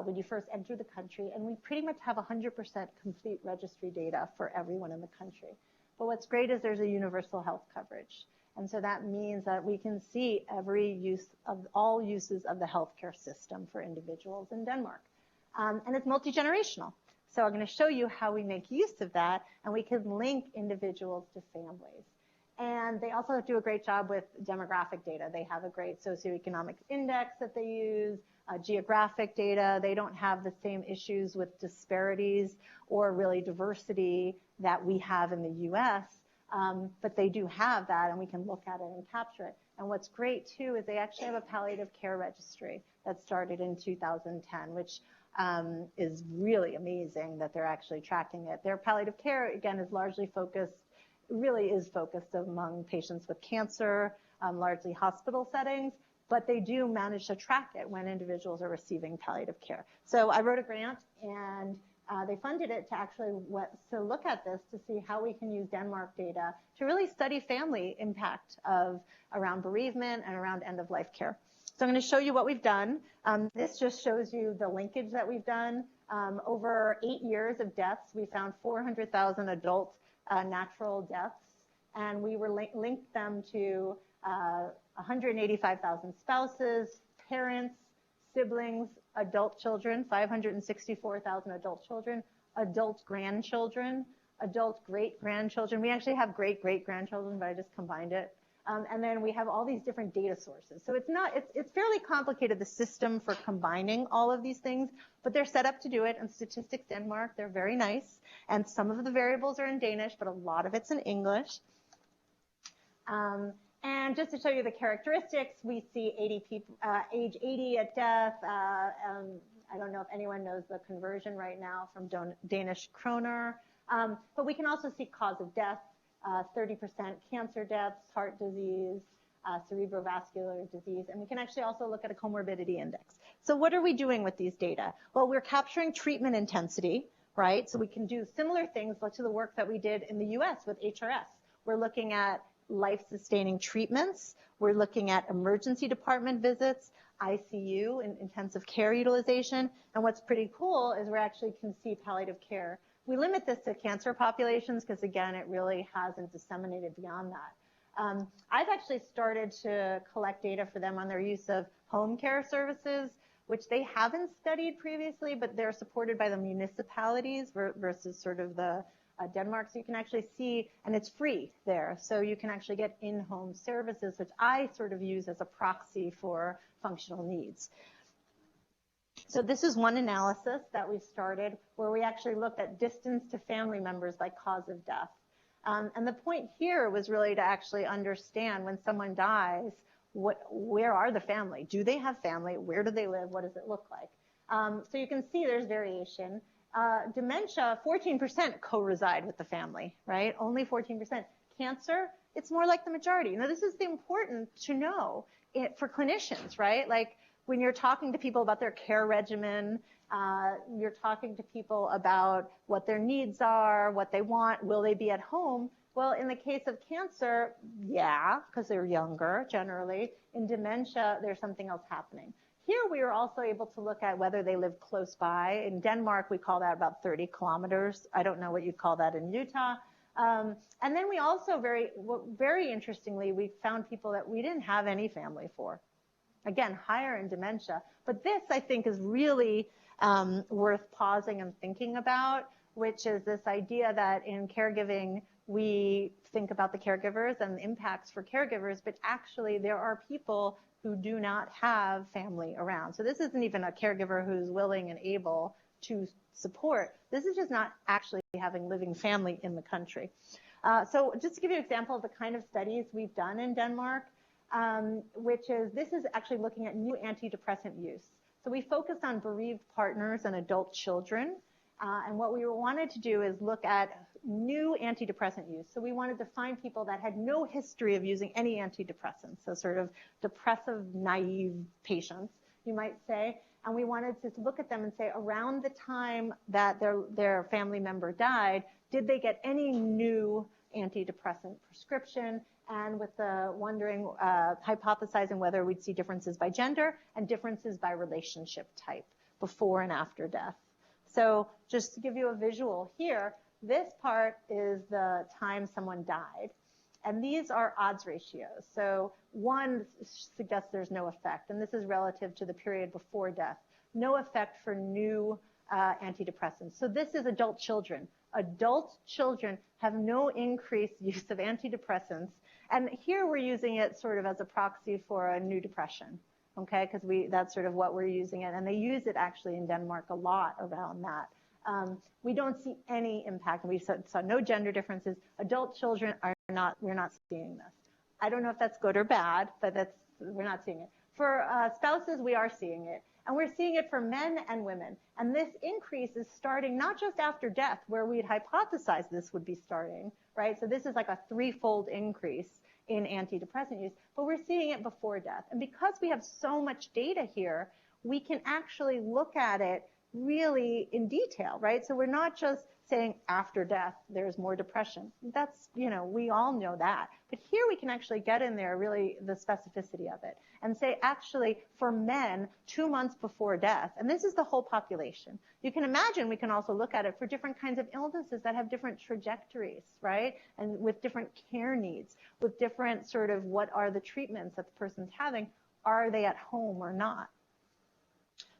when you first enter the country. And we pretty much have 100% complete registry data for everyone in the country. But what's great is there's a universal health coverage. And so that means that we can see all uses of the healthcare system for individuals in Denmark. And it's multi-generational. So I'm going to show you how we make use of that, and we can link individuals to families. And they also do a great job with demographic data. They have a great socioeconomic index that they use, geographic data. They don't have the same issues with disparities or really diversity that we have in the US, but they do have that, and we can look at it and capture it. And what's great too is they actually have a palliative care registry that started in 2010, which is really amazing that they're actually tracking it. Their palliative care, again, is largely focused, really is focused among patients with cancer, largely hospital settings, but they do manage to track it when individuals are receiving palliative care. So I wrote a grant, and they funded it to actually look at this to see how we can use Denmark data to really study family impact around bereavement and around end-of-life care. So I'm going to show you what we've done. This just shows you the linkage that we've done. Over 8 years of deaths, we found 400,000 adult natural deaths, and we were linked them to 185,000 spouses, parents, siblings, adult children, 564,000 adult children, adult grandchildren, adult great-grandchildren. We actually have great-great-grandchildren, but I just combined it. And then we have all these different data sources. So it's fairly complicated, the system for combining all of these things, but they're set up to do it. And Statistics Denmark, they're very nice. And some of the variables are in Danish, but a lot of it's in English. And just to show you the characteristics, we see 80 people, age 80 at death. I don't know if anyone knows the conversion right now from Danish kroner. But we can also see cause of death, 30% cancer deaths, heart disease, cerebrovascular disease, and we can actually also look at a comorbidity index. So what are we doing with these data? Well, we're capturing treatment intensity, right? So we can do similar things to the work that we did in the US with HRS. We're looking at life-sustaining treatments. We're looking at emergency department visits, ICU, and intensive care utilization. And what's pretty cool is we actually can see palliative care. We limit this to cancer populations because, again, it really hasn't disseminated beyond that. I've actually started to collect data for them on their use of home care services, which they haven't studied previously, but they're supported by the municipalities versus sort of the Denmark. So you can actually see, and it's free there. So you can actually get in-home services, which I sort of use as a proxy for functional needs. So this is one analysis that we started where we actually looked at distance to family members by cause of death. And the point here was really to actually understand when someone dies, where are the family? Do they have family? Where do they live? What does it look like? So you can see there's variation. Dementia, 14% co-reside with the family, right? Only 14%. Cancer, it's more like the majority. Now, this is important to know for clinicians, right? Like when you're talking to people about their care regimen, you're talking to people about what their needs are, what they want, will they be at home? Well, in the case of cancer, yeah, because they're younger generally. In dementia, there's something else happening. Here, we were also able to look at whether they live close by. In Denmark, we call that about 30 kilometers. I don't know what you'd call that in Utah. And then we also, very interestingly, we found people that we didn't have any family for. Again, higher in dementia. But this, I think, is really worth pausing and thinking about, which is this idea that in caregiving, we think about the caregivers and the impacts for caregivers, but actually there are people who do not have family around. So this isn't even a caregiver who's willing and able to support. This is just not actually having living family in the country. So just to give you an example of the kind of studies we've done in Denmark, this is actually looking at new antidepressant use. So we focused on bereaved partners and adult children. And what we wanted to do is look at new antidepressant use. So we wanted to find people that had no history of using any antidepressants, so sort of depressive, naive patients, you might say. And we wanted to look at them and say, around the time that their family member died, did they get any new antidepressant prescription? And with the hypothesizing whether we'd see differences by gender and differences by relationship type before and after death. So just to give you a visual here, this part is the time someone died. And these are odds ratios. So 1 suggests there's no effect. And this is relative to the period before death. No effect for new antidepressants. So this is adult children. Adult children have no increased use of antidepressants And here we're using it sort of as a proxy for a new depression, okay? Because that's sort of what we're using it. And they use it actually in Denmark a lot around that. We don't see any impact. We saw no gender differences. Adult children we're not seeing this. I don't know if that's good or bad, but we're not seeing it. For spouses, we are seeing it. And we're seeing it for men and women. And this increase is starting not just after death, where we'd hypothesized this would be starting, right? So this is like a 3-fold increase in antidepressant use, but we're seeing it before death. And because we have so much data here, we can actually look at it really in detail, right? So we're not just saying after death, there's more depression. That's, we all know that. But here we can actually get in there really the specificity of it and say, actually, for men, 2 months before death, and this is the whole population. You can imagine we can also look at it for different kinds of illnesses that have different trajectories, right? And with different care needs, with different sort of what are the treatments that the person's having, are they at home or not?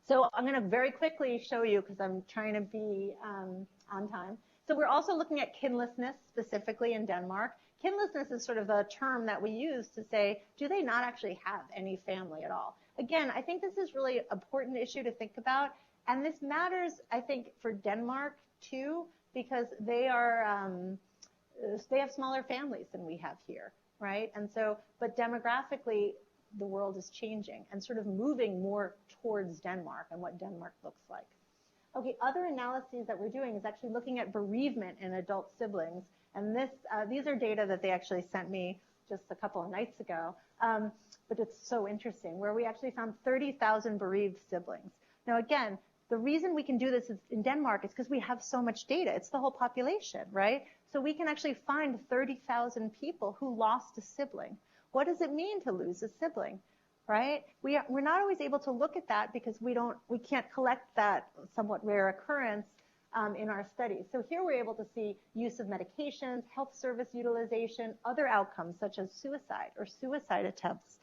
So I'm going to very quickly show you, because I'm trying to be on time. So we're also looking at kinlessness specifically in Denmark. Kinlessness is sort of a term that we use to say, do they not actually have any family at all? Again, I think this is really an important issue to think about. And this matters, I think, for Denmark too, because they have smaller families than we have here, right? And so, but demographically, the world is changing and sort of moving more towards Denmark and what Denmark looks like. Okay, other analyses that we're doing is actually looking at bereavement in adult siblings. And these are data that they actually sent me just a couple of nights ago. But it's so interesting, where we actually found 30,000 bereaved siblings. Now, again, the reason we can do this in Denmark is because we have so much data. It's the whole population, right? So we can actually find 30,000 people who lost a sibling. What does it mean to lose a sibling, right? We're not always able to look at that because we can't collect that somewhat rare occurrence in our studies. So here we're able to see use of medications, health service utilization, other outcomes such as suicide or suicide attempts.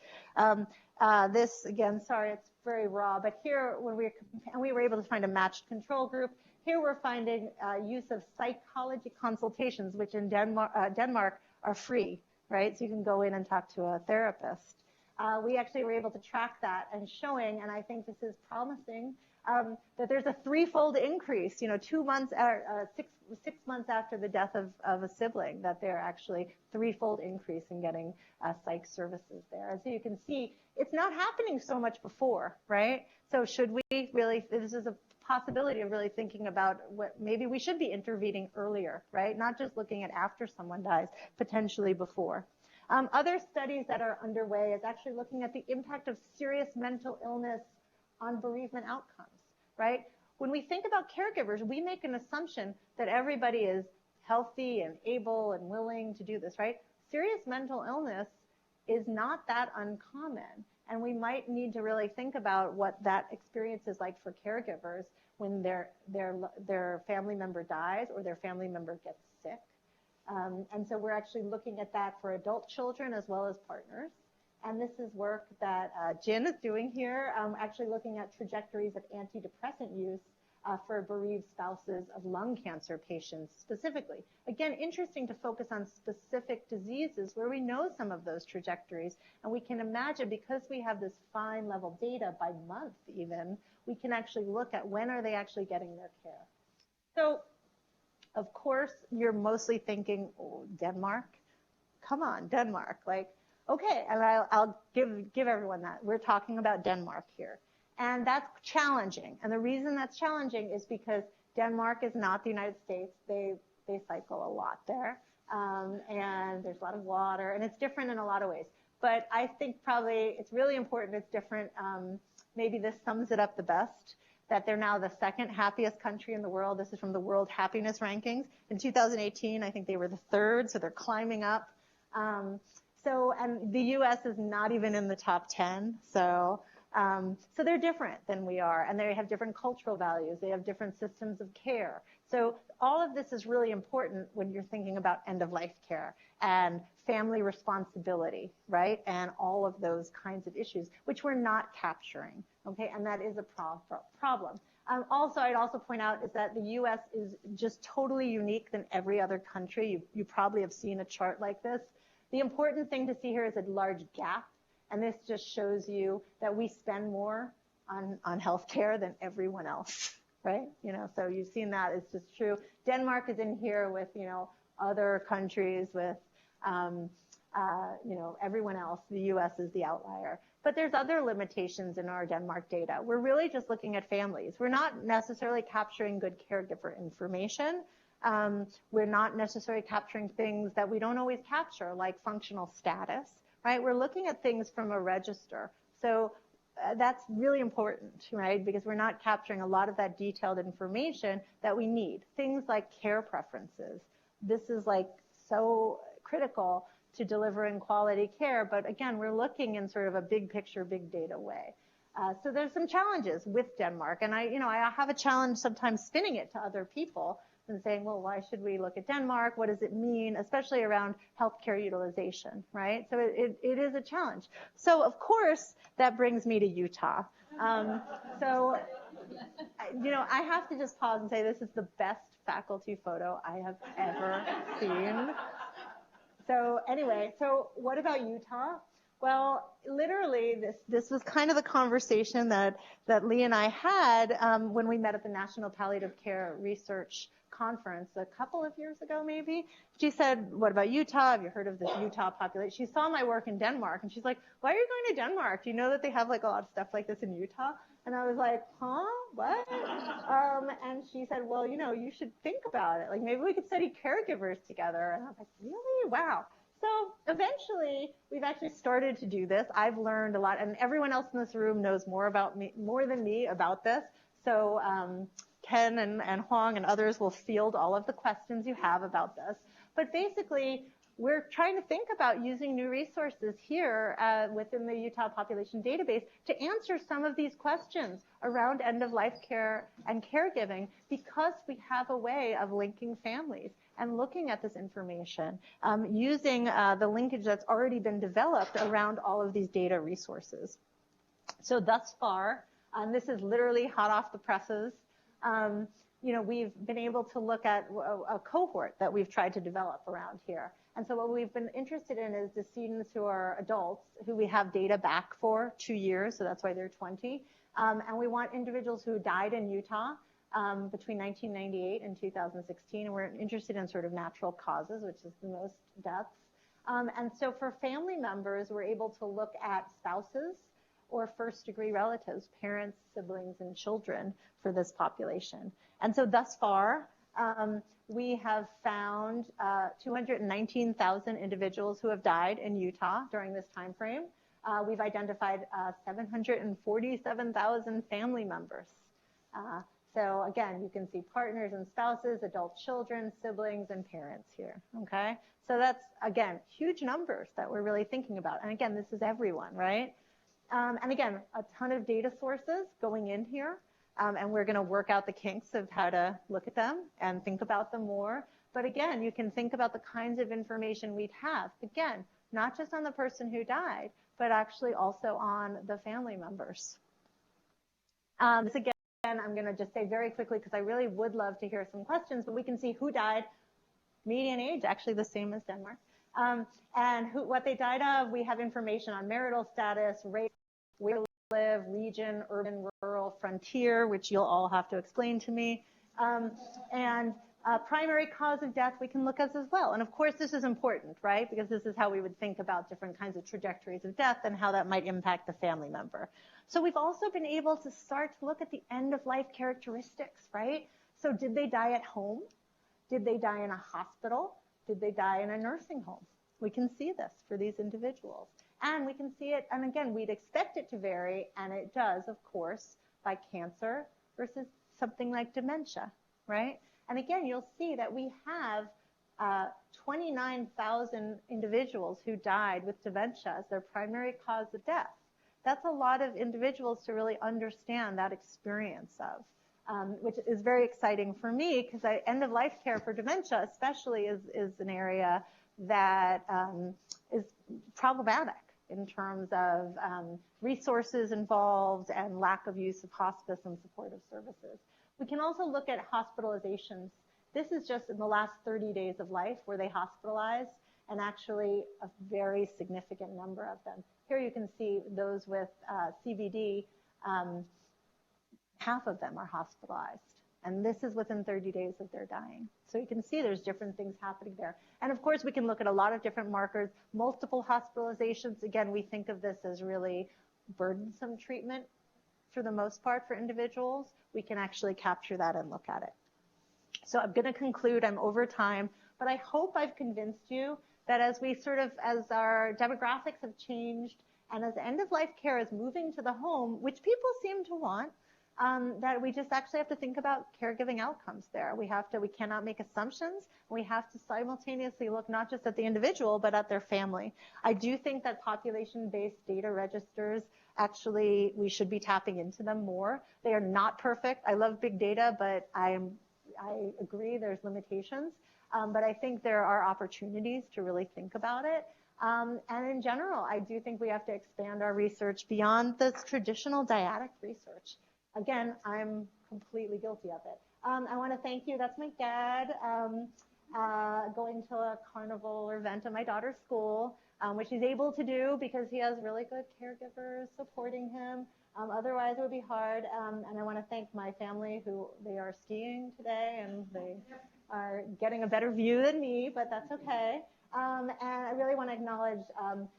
This, again, sorry, it's very raw, but here when we were able to find a matched control group. Here we're finding use of psychology consultations, which in Denmark are free, right? So you can go in and talk to a therapist. We actually were able to track that and showing, and I think this is promising, that there's a 3-fold increase, 2 months, 6 months after the death of a sibling, that they're actually 3-fold increase in getting psych services there. And so you can see it's not happening so much before, right? So should we really, this is a possibility of really thinking about what maybe we should be intervening earlier, right? Not just looking at after someone dies, potentially before. Other studies that are underway is actually looking at the impact of serious mental illness on bereavement outcomes, right? When we think about caregivers, we make an assumption that everybody is healthy and able and willing to do this, right? Serious mental illness is not that uncommon. And we might need to really think about what that experience is like for caregivers when their family member dies or their family member gets sick. And so we're actually looking at that for adult children as well as partners. And this is work that Jin is doing here, actually looking at trajectories of antidepressant use for bereaved spouses of lung cancer patients specifically. Again, interesting to focus on specific diseases where we know some of those trajectories. And we can imagine, because we have this fine level data by month even, we can actually look at when are they actually getting their care. So, of course, you're mostly thinking, oh, Denmark? Come on, Denmark. Like, okay, and I'll give everyone that. We're talking about Denmark here. And that's challenging. And the reason that's challenging is because Denmark is not the United States. They cycle a lot there. And there's a lot of water. And it's different in a lot of ways. But I think probably it's really important it's different. Maybe this sums it up the best, that they're now the second happiest country in the world. This is from the World Happiness Rankings. In 2018, I think they were the third, so they're climbing up. And the U.S. is not even in the top 10. So they're different than we are, and they have different cultural values. They have different systems of care. So all of this is really important when you're thinking about end-of-life care and family responsibility, right? And all of those kinds of issues, which we're not capturing, okay? And that is a problem. Also, I'd also point out is that the U.S. is just totally unique than every other country. You probably have seen a chart like this. The important thing to see here is a large gap, and this just shows you that we spend more on healthcare than everyone else, right? So you've seen that, it's just true. Denmark is in here with, other countries with, everyone else. The US is the outlier. But there's other limitations in our Denmark data. We're really just looking at families. We're not necessarily capturing good caregiver information. We're not necessarily capturing things that we don't always capture, like functional status, right? We're looking at things from a register. So that's really important, right? Because we're not capturing a lot of that detailed information that we need. Things like care preferences. This is like so critical to delivering quality care. But again, we're looking in sort of a big picture, big data way. So there's some challenges with Denmark. And I have a challenge sometimes spinning it to other people and saying, well, why should we look at Denmark? What does it mean, especially around healthcare utilization, right? So it is a challenge. So of course, that brings me to Utah. I have to just pause and say this is the best faculty photo I have ever seen. So anyway, so what about Utah? Well, literally, this was kind of the conversation that Lee and I had when we met at the National Palliative Care Research Conference a couple of years ago, maybe. She said, what about Utah? Have you heard of this Utah population? She saw my work in Denmark, and she's like, why are you going to Denmark? Do you know that they have like a lot of stuff like this in Utah? And I was like, huh? What? And she said, well, you should think about it. Like, maybe we could study caregivers together. And I was like, really? Wow. So eventually, we've actually started to do this. I've learned a lot, and everyone else in this room knows more than me about this. So Ken and Huang and others will field all of the questions you have about this. But basically, we're trying to think about using new resources here within the Utah Population Database to answer some of these questions around end-of-life care and caregiving, because we have a way of linking families and looking at this information using the linkage that's already been developed around all of these data resources. So thus far, this is literally hot off the presses. We've been able to look at a cohort that we've tried to develop around here. And so what we've been interested in is the students who are adults who we have data back for 2 years, so that's why they're 20. And we want individuals who died in Utah between 1998 and 2016. And we're interested in sort of natural causes, which is the most deaths. And so for family members, we're able to look at spouses or first-degree relatives, parents, siblings, and children for this population. And so thus far, we have found 219,000 individuals who have died in Utah during this time frame. We've identified 747,000 family members. So again, you can see partners and spouses, adult children, siblings, and parents here, okay? So that's, again, huge numbers that we're really thinking about. And again, this is everyone, right? And again, a ton of data sources going in here. And we're going to work out the kinks of how to look at them and think about them more. But again, you can think about the kinds of information we'd have. Again, not just on the person who died, but actually also on the family members. This again, I'm going to just say very quickly, because I really would love to hear some questions, but we can see who died, median age, actually the same as Denmark, and what they died of. We have information on marital status, race, where to live, region, urban, rural, frontier, which you'll all have to explain to me. And primary cause of death we can look at as well. And of course, this is important, right? Because this is how we would think about different kinds of trajectories of death and how that might impact the family member. So we've also been able to start to look at the end-of-life characteristics, right? So did they die at home? Did they die in a hospital? Did they die in a nursing home? We can see this for these individuals. And we can see it, and again, we'd expect it to vary, and it does, of course, by cancer versus something like dementia, right? And again, you'll see that we have 29,000 individuals who died with dementia as their primary cause of death. That's a lot of individuals to really understand that experience of, which is very exciting for me, because end-of-life care for dementia especially is an area that is problematic in terms of resources involved and lack of use of hospice and supportive services. We can also look at hospitalizations. This is just in the last 30 days of life where they hospitalized. and actually a very significant number of them. Here you can see those with CVD, half of them are hospitalized. And this is within 30 days of their dying. So you can see there's different things happening there. And of course, we can look at a lot of different markers. Multiple hospitalizations, again, we think of this as really burdensome treatment for the most part for individuals. We can actually capture that and look at it. So I'm going to conclude. I'm over time, but I hope I've convinced you that as our demographics have changed and as end-of-life care is moving to the home, which people seem to want, that we just actually have to think about caregiving outcomes there. We cannot make assumptions. We have to simultaneously look not just at the individual, but at their family. I do think that population-based data registers, actually, we should be tapping into them more. They are not perfect. I love big data, but I agree there's limitations. But I think there are opportunities to really think about it. And in general, I do think we have to expand our research beyond this traditional dyadic research. Again, I'm completely guilty of it. I want to thank you. That's my dad going to a carnival event at my daughter's school, which he's able to do because he has really good caregivers supporting him. Otherwise, it would be hard. And I want to thank my family they are skiing today and they are getting a better view than me, but that's okay. And I really want to acknowledge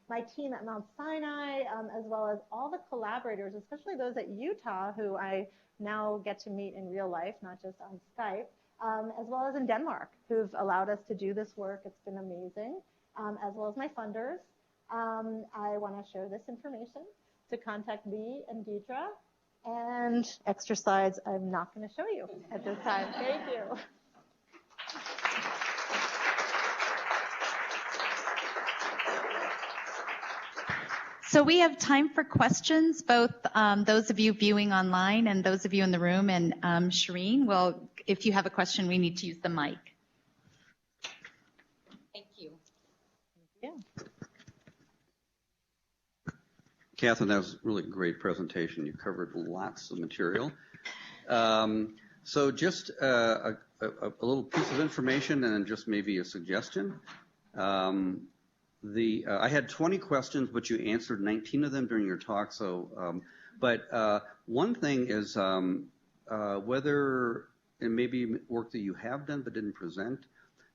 my team at Mount Sinai, as well as all the collaborators, especially those at Utah, who I now get to meet in real life, not just on Skype, as well as in Denmark, who've allowed us to do this work. It's been amazing, as well as my funders. I want to share this information to contact Lee and Deidre. And extra slides I'm not going to show you at this time. Thank you. So we have time for questions, both those of you viewing online and those of you in the room. And Shireen, well, if you have a question, we need to use the mic. Thank you. Yeah. Catherine, that was a really great presentation. You covered lots of material. So just a little piece of information and just maybe a suggestion. I had 20 questions, but you answered 19 of them during your talk. So, but one thing is whether, and maybe work that you have done but didn't present,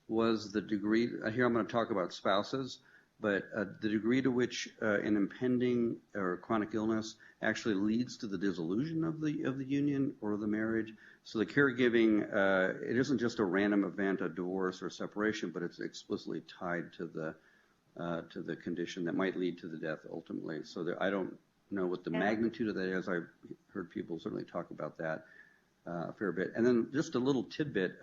was the degree. Here I'm going to talk about spouses, but the degree to which an impending or chronic illness actually leads to the dissolution of the union or the marriage. So the caregiving, it isn't just a random event, a divorce or separation, but it's explicitly tied to the condition that might lead to the death ultimately. So I don't know what the magnitude of that is. I've heard people certainly talk about that a fair bit. And then just a little tidbit,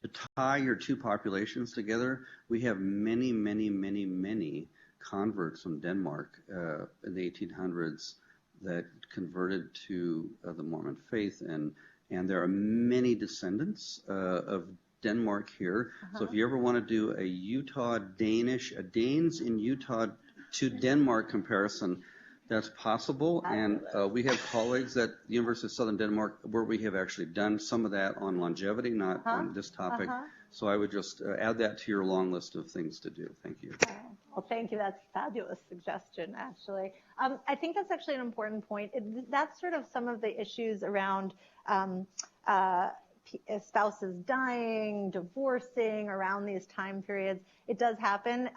to tie your two populations together, we have many, many, many, many converts from Denmark in the 1800s that converted to the Mormon faith, and there are many descendants of Denmark here. So if you ever want to do a Danes in Utah to Denmark comparison, that's possible. And we have colleagues at the University of Southern Denmark where we have actually done some of that on longevity, not on this topic. So I would just add that to your long list of things to do. Thank you. Well, thank you. That's a fabulous suggestion, actually. I think that's actually an important point. That's sort of some of the issues around spouses dying, divorcing around these time periods. It does happen.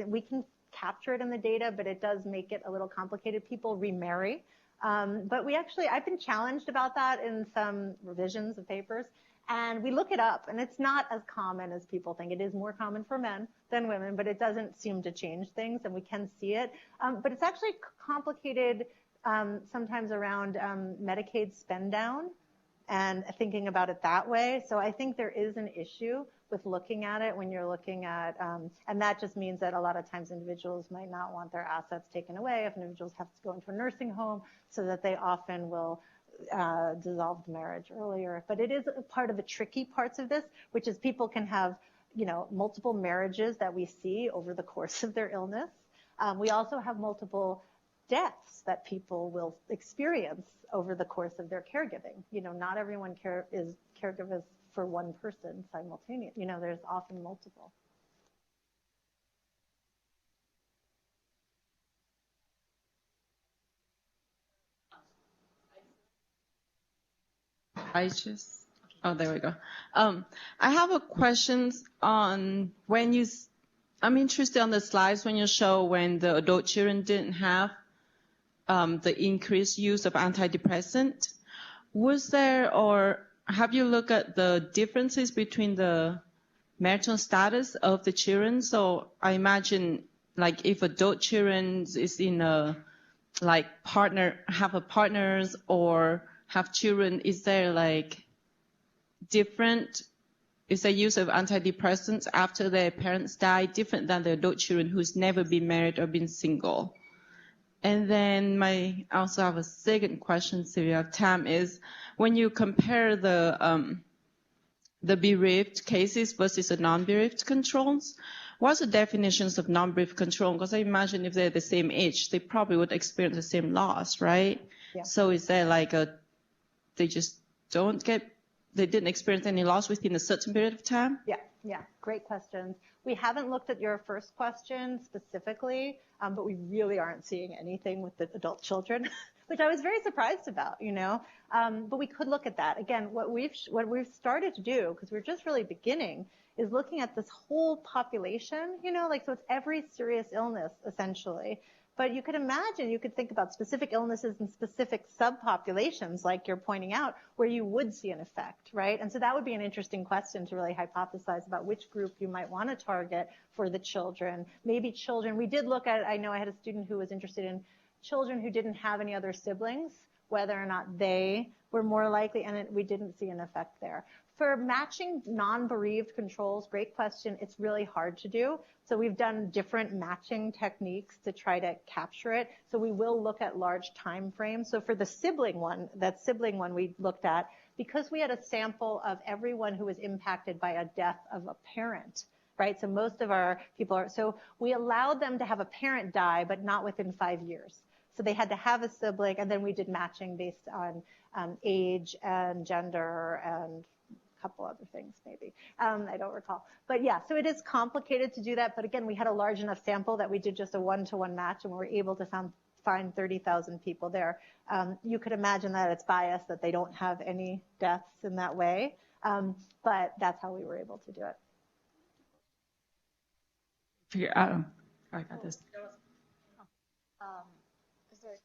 We can capture it in the data, but it does make it a little complicated. People remarry. But I've been challenged about that in some revisions of papers. And we look it up, and it's not as common as people think. It is more common for men than women, but it doesn't seem to change things, and we can see it. But it's actually complicated sometimes around Medicaid spend down and thinking about it that way. So I think there is an issue with looking at it when you're looking at, and that just means that a lot of times individuals might not want their assets taken away if individuals have to go into a nursing home, so that they often will dissolve the marriage earlier. But it is part of the tricky parts of this, which is people can have, multiple marriages that we see over the course of their illness. We also have multiple deaths that people will experience over the course of their caregiving. Not everyone is caregivers for one person simultaneously. There's often multiple. Oh, there we go. I have a questions on when I'm interested on the slides when you show when the adult children didn't have the increased use of antidepressant. Was there, or have you looked at the differences between the marital status of the children? So I imagine, like, if adult children is in a, like, have a partners or have children, is there, like, different, is the use of antidepressants after their parents die different than the adult children who's never been married or been single? And then I also have a second question, so you have time, is when you compare the bereaved cases versus the non-bereaved controls, what's the definitions of non-bereaved control? Because I imagine if they're the same age, they probably would experience the same loss, right? Yeah. So is there like they just they didn't experience any loss within a certain period of time? Yeah, great questions. We haven't looked at your first question specifically, but we really aren't seeing anything with the adult children, which I was very surprised about, but we could look at that. Again, what we've started to do, because we're just really beginning, is looking at this whole population, so it's every serious illness essentially. But you could imagine, you could think about specific illnesses and specific subpopulations, like you're pointing out, where you would see an effect, right? And so that would be an interesting question to really hypothesize about which group you might want to target for the children. Maybe children, we did look at, I know I had a student who was interested in children who didn't have any other siblings, whether or not they were more likely, and we didn't see an effect there. For matching non-bereaved controls, great question. It's really hard to do. So we've done different matching techniques to try to capture it. So we will look at large time frames. So for the sibling one we looked at, because we had a sample of everyone who was impacted by a death of a parent, right? So most of our people so we allowed them to have a parent die, but not within 5 years. So they had to have a sibling, and then we did matching based on age and gender and couple other things maybe. I don't recall. But yeah, so it is complicated to do that. But again, we had a large enough sample that we did just a one-to-one match, and we were able to find 30,000 people there. You could imagine that it's biased, that they don't have any deaths in that way. But that's how we were able to do it. I got this. Is there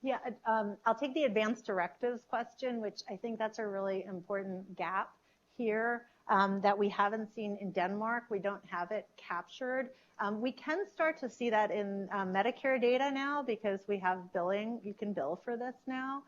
Yeah, I'll take the advanced directives question, which I think that's a really important gap here that we haven't seen in Denmark. We don't have it captured. We can start to see that in Medicare data now because we have billing. You can bill for this now.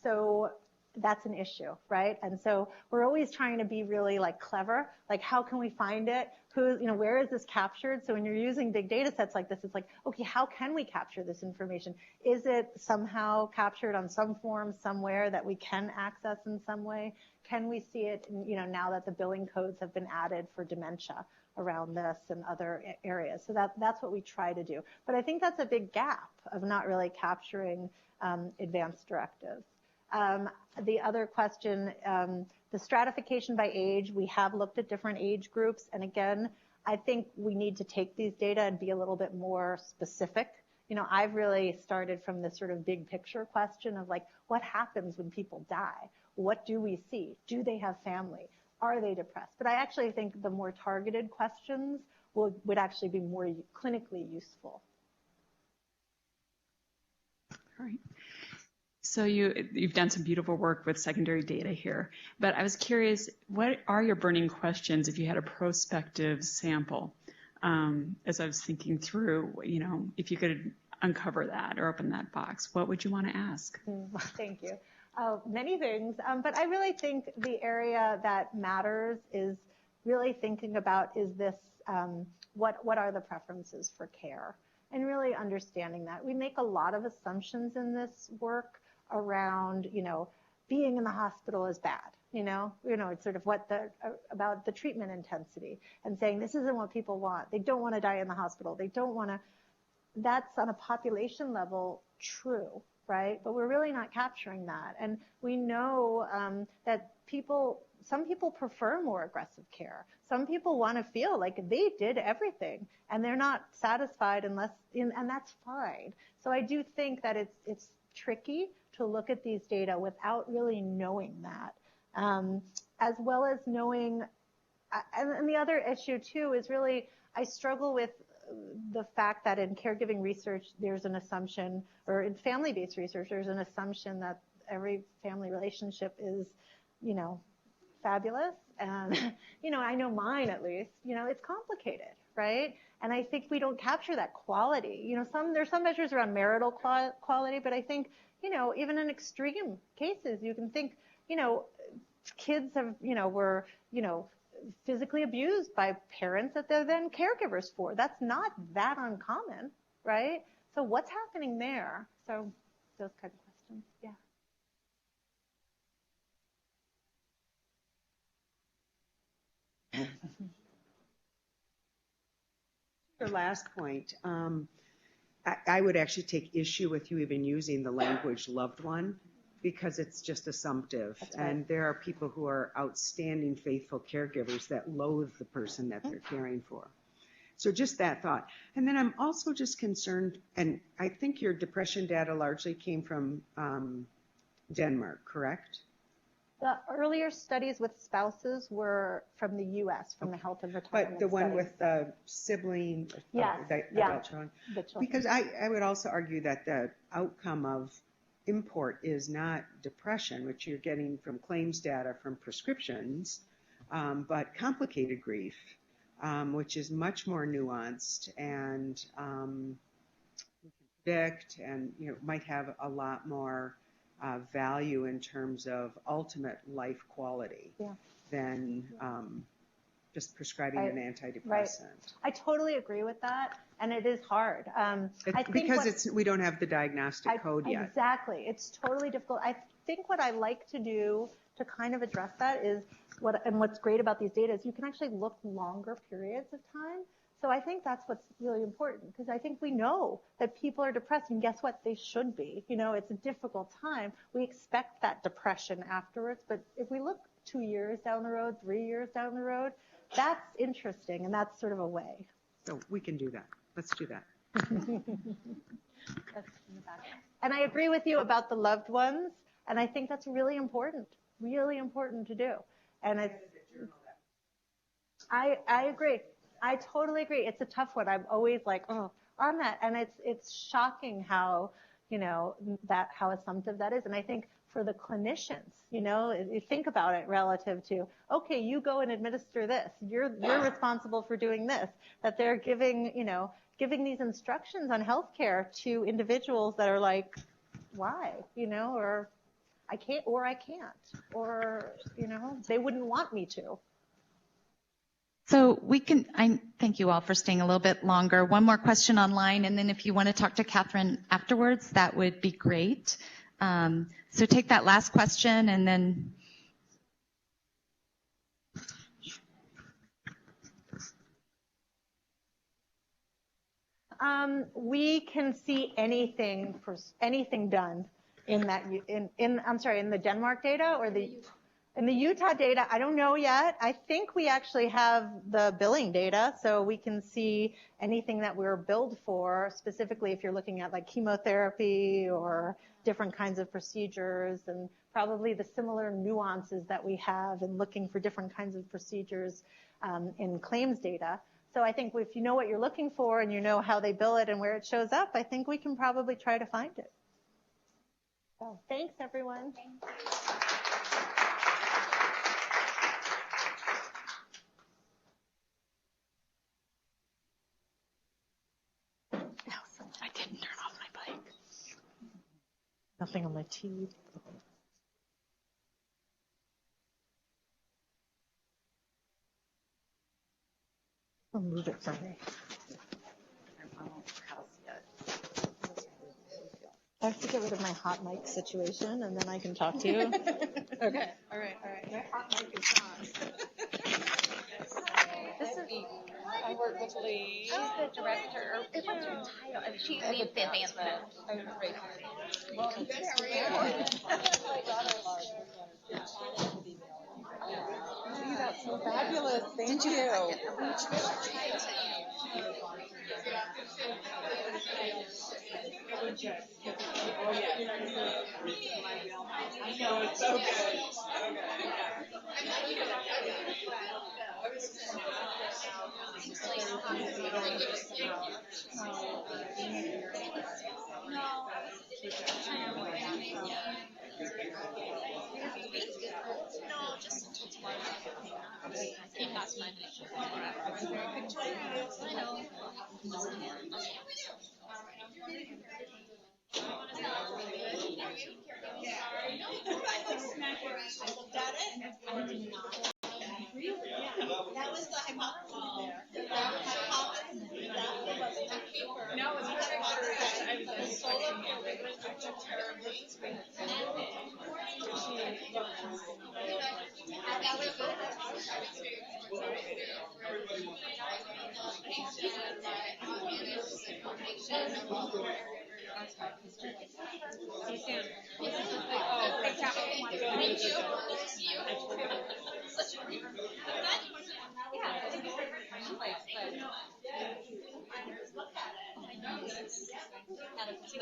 So that's an issue, right? And so we're always trying to be really like clever, like how can we find it? Where is this captured? So when you're using big data sets like this, it's like, okay, how can we capture this information? Is it somehow captured on some form somewhere that we can access in some way? Can we see it, now that the billing codes have been added for dementia around this and other areas? So that's what we try to do. But I think that's a big gap of not really capturing advanced directives. The other question, the stratification by age, we have looked at different age groups. And again, I think we need to take these data and be a little bit more specific. I've really started from this sort of big picture question of like, what happens when people die? What do we see? Do they have family? Are they depressed? But I actually think the more targeted questions would actually be more clinically useful. All right. So you've done some beautiful work with secondary data here, but I was curious, what are your burning questions if you had a prospective sample? As I was thinking through, if you could uncover that or open that box, what would you want to ask? Thank you. Many things, but I really think the area that matters is really thinking about is this, what are the preferences for care? And really understanding that. We make a lot of assumptions in this work around, being in the hospital is bad. It's sort of about the treatment intensity and saying this isn't what people want. They don't want to die in the hospital. They don't want to. That's on a population level true, right? But we're really not capturing that. And we know that some people prefer more aggressive care. Some people want to feel like they did everything and they're not satisfied and that's fine. So I do think that it's tricky to look at these data without really knowing that, as well as knowing, and the other issue too is really, I struggle with the fact that in caregiving research, there's an assumption, or in family-based research, there's an assumption that every family relationship is, fabulous. And, I know mine at least, it's complicated, right? And I think we don't capture that quality. There's some measures around marital quality, but I think, even in extreme cases, you can think, kids were, physically abused by parents that they're then caregivers for. That's not that uncommon, right? So what's happening there? So those kind of questions, yeah. Your last point, I would actually take issue with you even using the language loved one, because it's just assumptive. Right. And there are people who are outstanding, faithful caregivers that loathe the person that they're caring for. So just that thought. And then I'm also just concerned, and I think your depression data largely came from Denmark, correct? The earlier studies with spouses were from the U.S., from the Health and Retirement But the one studies. with the sibling, adult children. Because I would also argue that the outcome of import is not depression, which you're getting from claims data from prescriptions, but complicated grief, which is much more nuanced and we can predict and might have a lot more value in terms of ultimate life quality than just prescribing an antidepressant. Right. I totally agree with that, and it is hard. We don't have the diagnostic code yet. Exactly. It's totally difficult. I think what I like to do to kind of address that is, what's great about these data is you can actually look longer periods of time. So I think that's what's really important, because I think we know that people are depressed, and guess what? They should be. It's a difficult time. We expect that depression afterwards, but if we look 2 years down the road, 3 years down the road, that's interesting, and that's sort of a way. So we can do that. Let's do that. And I agree with you about the loved ones, and I think that's really important to do. And I agree. I totally agree. It's a tough one. I'm always like, on that. And it's shocking how, how assumptive that is. And I think for the clinicians, you think about it relative to, okay, you go and administer this. You're responsible for doing this. That they're giving these instructions on healthcare to individuals that are like, why? Or I can't, or they wouldn't want me to. So I thank you all for staying a little bit longer. One more question online, and then if you want to talk to Catherine afterwards, that would be great. So take that last question, and then. We can see anything done in that, in the Denmark data or in the Utah data. I don't know yet. I think we actually have the billing data, so we can see anything that we're billed for, specifically if you're looking at like chemotherapy or different kinds of procedures, and probably the similar nuances that we have in looking for different kinds of procedures in claims data. So I think if you know what you're looking for and you know how they bill it and where it shows up, I think we can probably try to find it. So thanks, everyone. Thank you. I didn't turn off my bike. Nothing on my TV. I'll move it from me. I have to get rid of my hot mic situation, and then I can talk to you. Okay. All right. My hot mic is on. I work with Lee. She's the director. What's her title? She leads the advancement. That's so fabulous. Thank you. I know, it's so good.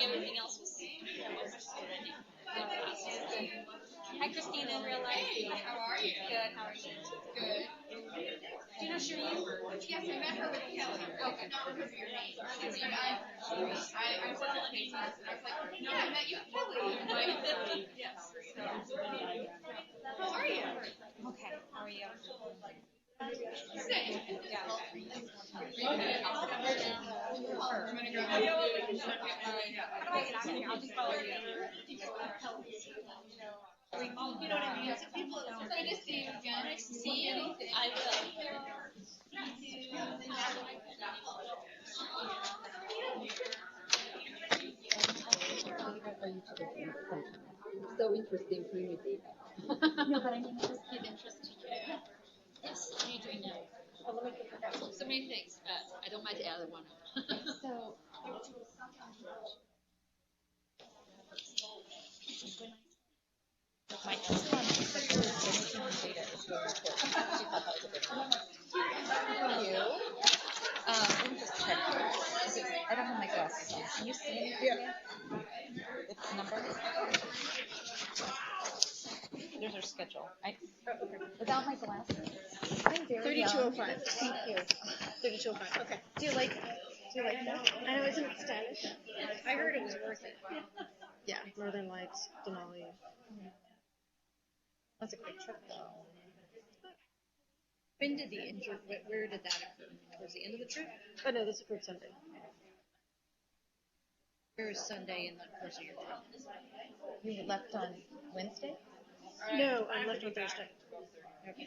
Everything else was Hi, Christine, in real life. How are you? Good. How are you? Good. Do you know Shireen? Yes, I met her with Kelly. Okay. Not remember your name. I was telling her. I was like, no, I met you at Kelly. Right? Yes. How are you? Okay. How are you? Sick. Yeah. Okay. I'll come over there. I'm gonna go. How do I get out of here? I'll just follow you. You know what I mean? So people, it's good to see you again. Nice to see you. I will. So interesting for you, Dave. No, but I mean, just give interest to you. Yes, what are you doing now? So many things, but I don't mind to add one. So. My next one is the first data is really important. She thought that was a big one. You? Let me just check. I don't have my glasses on. Can you see anything? Yeah. The number? There's our schedule. Without my glasses, I'm very 3205. Thank you. 3205. Okay. Do you like that? I know, isn't it stylish? I heard it was worth it. Yeah. Northern Lights, Denali. That's a quick trip, though. When did the injury? Where did that occur? Towards the end of the trip? Oh no, this occurred Sunday. Where is Sunday in the course of your trip? You left on Wednesday? No, I left on Thursday. Okay.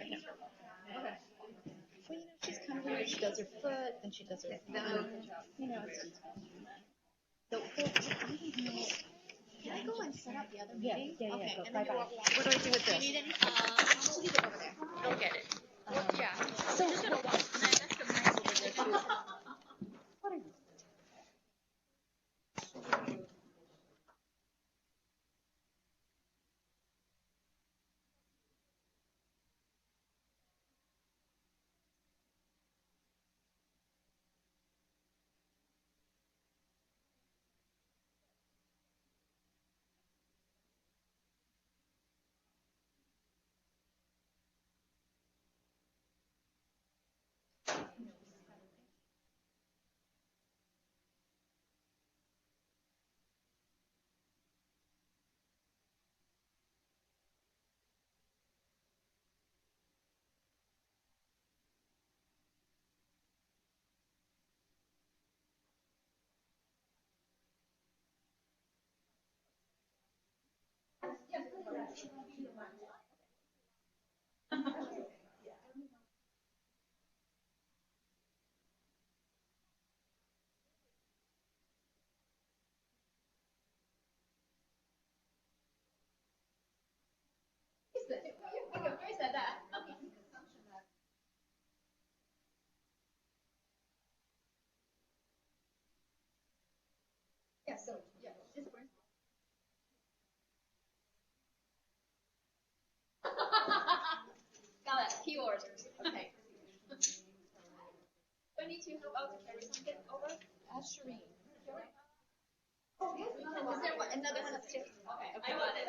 Okay. Well, you know, she's kind of weird. She does her foot, then she does her thumb. You know, it's just. So, I don't know. Can I go and set up the other meeting? Yeah. Okay. Go. Bye-bye. What do I do with this? Do you need any? I'll leave it over there. Go get it. Yeah. So, just gonna walk. And I left the mic over there too. What are you? Who said that? Shireen. Oh, yes. Is there another one upstairs? Okay. I got it.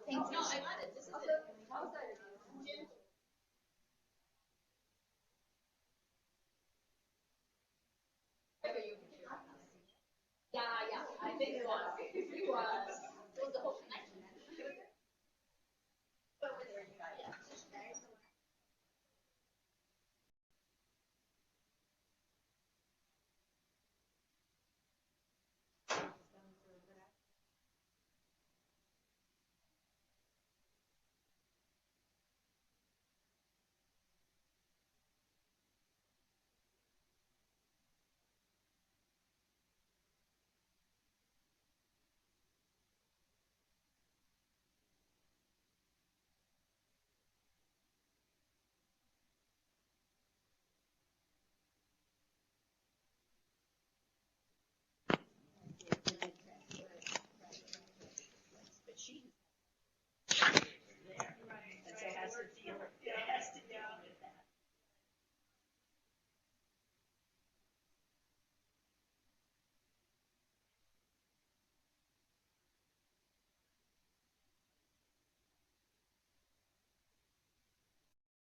Thank you. No, I got it. This is it. How was that? Yeah, I think it was. It was the whole connection. But she